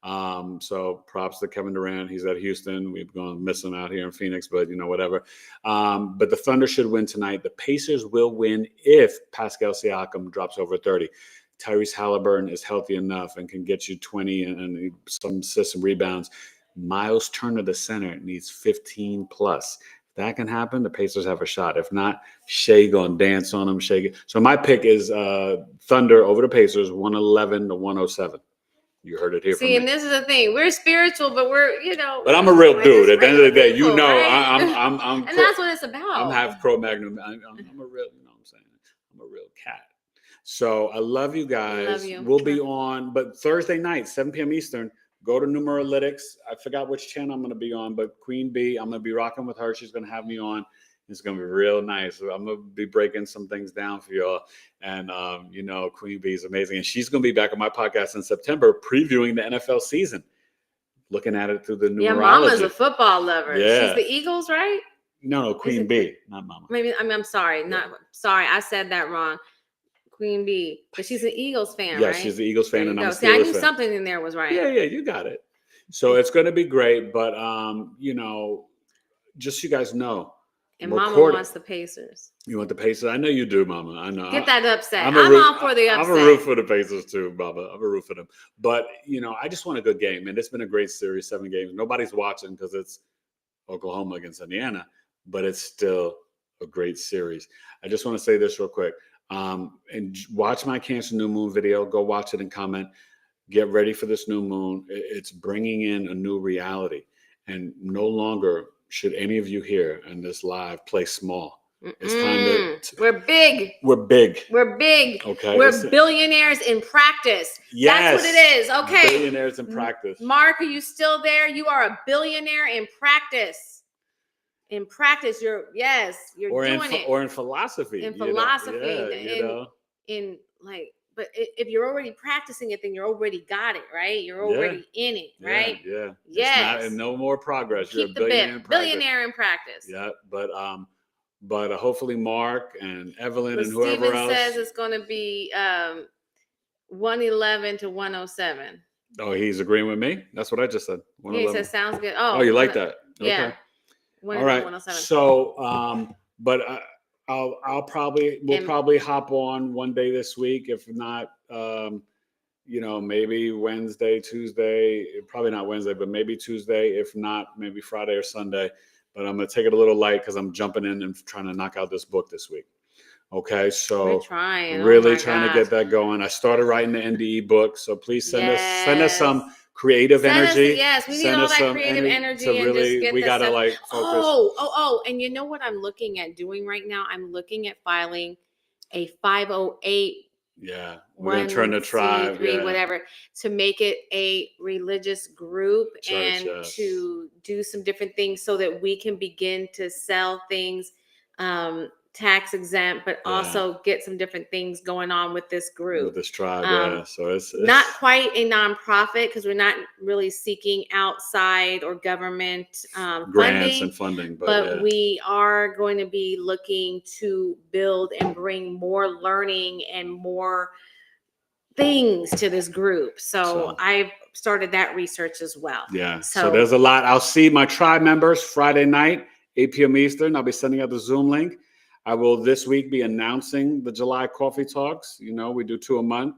So props to Kevin Durant. He's at Houston. We're going to miss him out here in Phoenix, but you know, whatever. But the Thunder should win tonight. The Pacers will win if Pascal Siakam drops over 30. Tyrese Halliburton is healthy enough and can get you 20 and some assists and rebounds. Miles Turner, the center, needs 15 plus. If that can happen, the Pacers have a shot. If not, Shea going to dance on them. So my pick is Thunder over the Pacers, 111 to 107. You heard it here from me. And this is the thing. We're spiritual, but we're, you know. But I'm a real dude. At the end of the day, you know, right? I'm and that's what it's about. I'm half Cro-Magnon. I'm a real, you know what I'm saying? I'm a real cat. So I love you guys. Love you. We'll be on, but Thursday night, 7 p.m. Eastern, go to Numeralytics. I forgot which channel I'm going to be on, but Queen Bee, I'm going to be rocking with her. She's going to have me on. It's going to be real nice. I'm going to be breaking some things down for y'all. And, you know, Queen Bee is amazing. And she's going to be back on my podcast in September previewing the NFL season, looking at it through the numerology. Yeah, Mama's a football lover. Yeah. She's the Eagles, right? No, Queen Bee, not Mama. Maybe I'm sorry. Sorry, I said that wrong. Queen Bee. But she's an Eagles fan, right? Yeah, she's the Eagles fan, and I'm a Steelers fan. I knew fan. something in there was right. Yeah, you got it. So it's going to be great. But, you know, just so you guys know, and Mama wants the Pacers. You want the Pacers? I know you do, Mama. I know. Get that upset. I'm all for the upset. I'm a root for the Pacers too, Mama. I'm a root for them. But, you know, I just want a good game. And it's been a great series, 7 games. Nobody's watching because it's Oklahoma against Indiana, but it's still a great series. I just want to say this real quick. And watch my Cancer New Moon video. Go watch it and comment. Get ready for this new moon. It's bringing in a new reality. And no longer should any of you here in this live play small. It's time to we're big. We're big. We're big. Okay. We're billionaires in practice. Yes. That's what it is. Okay. Billionaires in practice. Mark, are you still there? You are a billionaire in practice. In practice, you're doing it. Or in philosophy. In philosophy. You know. In like, but if you're already practicing it, then you're already got it, right? You're already in it, right? Yeah. Yes. And no more progress. You're a billionaire in practice. Yeah. But hopefully Mark and Evelyn and whoever Steven else says it's going to be 111 to 107. Oh, he's agreeing with me. That's what I just said. Yeah, he 111. says sounds good. Oh, you like that? Yeah. Okay. 111, All right. 107. So, but we'll And- probably hop on one day this week. If not, maybe Wednesday, Tuesday. Probably not Wednesday, but maybe Tuesday. If not, maybe Friday or Sunday. But I'm gonna take it a little light because I'm jumping in and trying to knock out this book this week. Okay, so we're trying. really Oh my trying to gosh. get that going. I started writing the NDE book, so please send us some Yes. creative Send us- energy. yes, we need Send all us that some creative energy to and really. just get We this gotta stuff. like focus. Oh, and you know what I'm looking at doing right now? I'm looking at filing a 508 Yeah, we're gonna turn the tribe, 1C3, yeah. whatever, to make it a religious group Church, and yes. to do some different things so that we can begin to sell things tax exempt, but Yeah. also get some different things going on with this group. With this tribe, yeah. So it's not quite a nonprofit because we're not really seeking outside or government grants funding, and funding, but yeah. we are going to be looking to build and bring more learning and more things to this group. So I've started that research as well. Yeah. So there's a lot. I'll see my tribe members Friday night, 8 p.m. Eastern. I'll be sending out the Zoom link. I will this week be announcing the July coffee talks. We do 2 a month.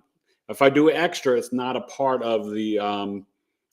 If I do extra, it's not a part of the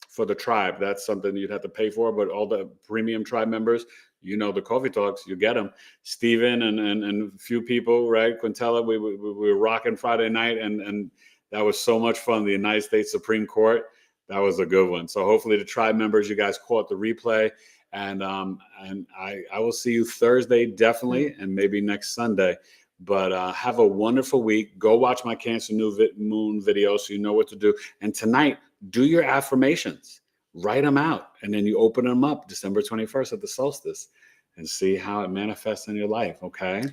for the tribe. That's something you'd have to pay for. But all the premium tribe members, the coffee talks, you get them. Steven and a few people, right? Quintella, we were rocking Friday night, and that was so much fun. The United States Supreme Court, that was a good one. So hopefully the tribe members, you guys caught the replay. And I will see you Thursday, definitely, and maybe next Sunday. But have a wonderful week. Go watch my Cancer New Moon video so you know what to do. And tonight, do your affirmations. Write them out. And then you open them up December 21st at the solstice and see how it manifests in your life, okay?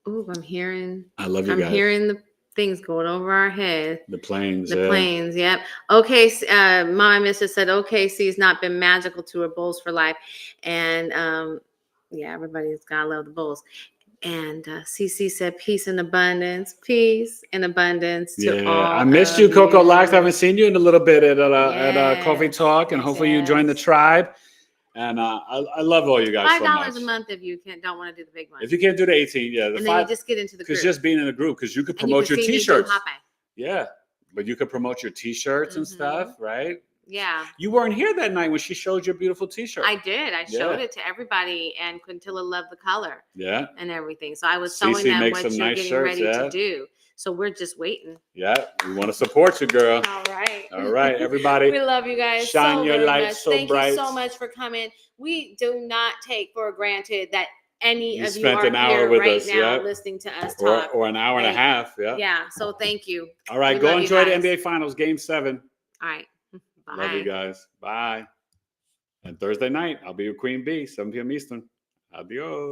Ooh, I'm hearing. I love you guys. I'm hearing the things going over our head. The planes. The planes, yep. Okay, my mister said OKC's not been magical to her. Bulls for life. And everybody's gotta love the Bulls. And CC said peace and abundance. Peace and abundance to all. I missed you, Coco Lax. I haven't seen you in a little bit at Coffee Talk, and hopefully you join the tribe. And I love all you guys so much. $5 a month if you don't want to do the big one. If you can't do the 18, and then you just get into the group. Because just being in a group, because you could promote your T-shirts. Yeah, but you could promote your T-shirts and stuff, right? Yeah. You weren't here that night when she showed your beautiful T-shirt. I did. I showed it to everybody, and Quintilla loved the color. Yeah. And everything. So I was showing them what you're getting ready to do. So we're just waiting. Yeah, we want to support you, girl. All right. All right, everybody. We love you guys. Shine your light so Thank bright. you so much for coming. We do not take for granted that any of you spent are an hour here with right us, now listening to us talk. Or an hour and a half. Yeah. Yeah. So thank you. All right. Go enjoy the NBA Finals, Game 7. All right. Bye. Love you guys. Bye. And Thursday night, I'll be with Queen Bee, 7 p.m. Eastern. Adios.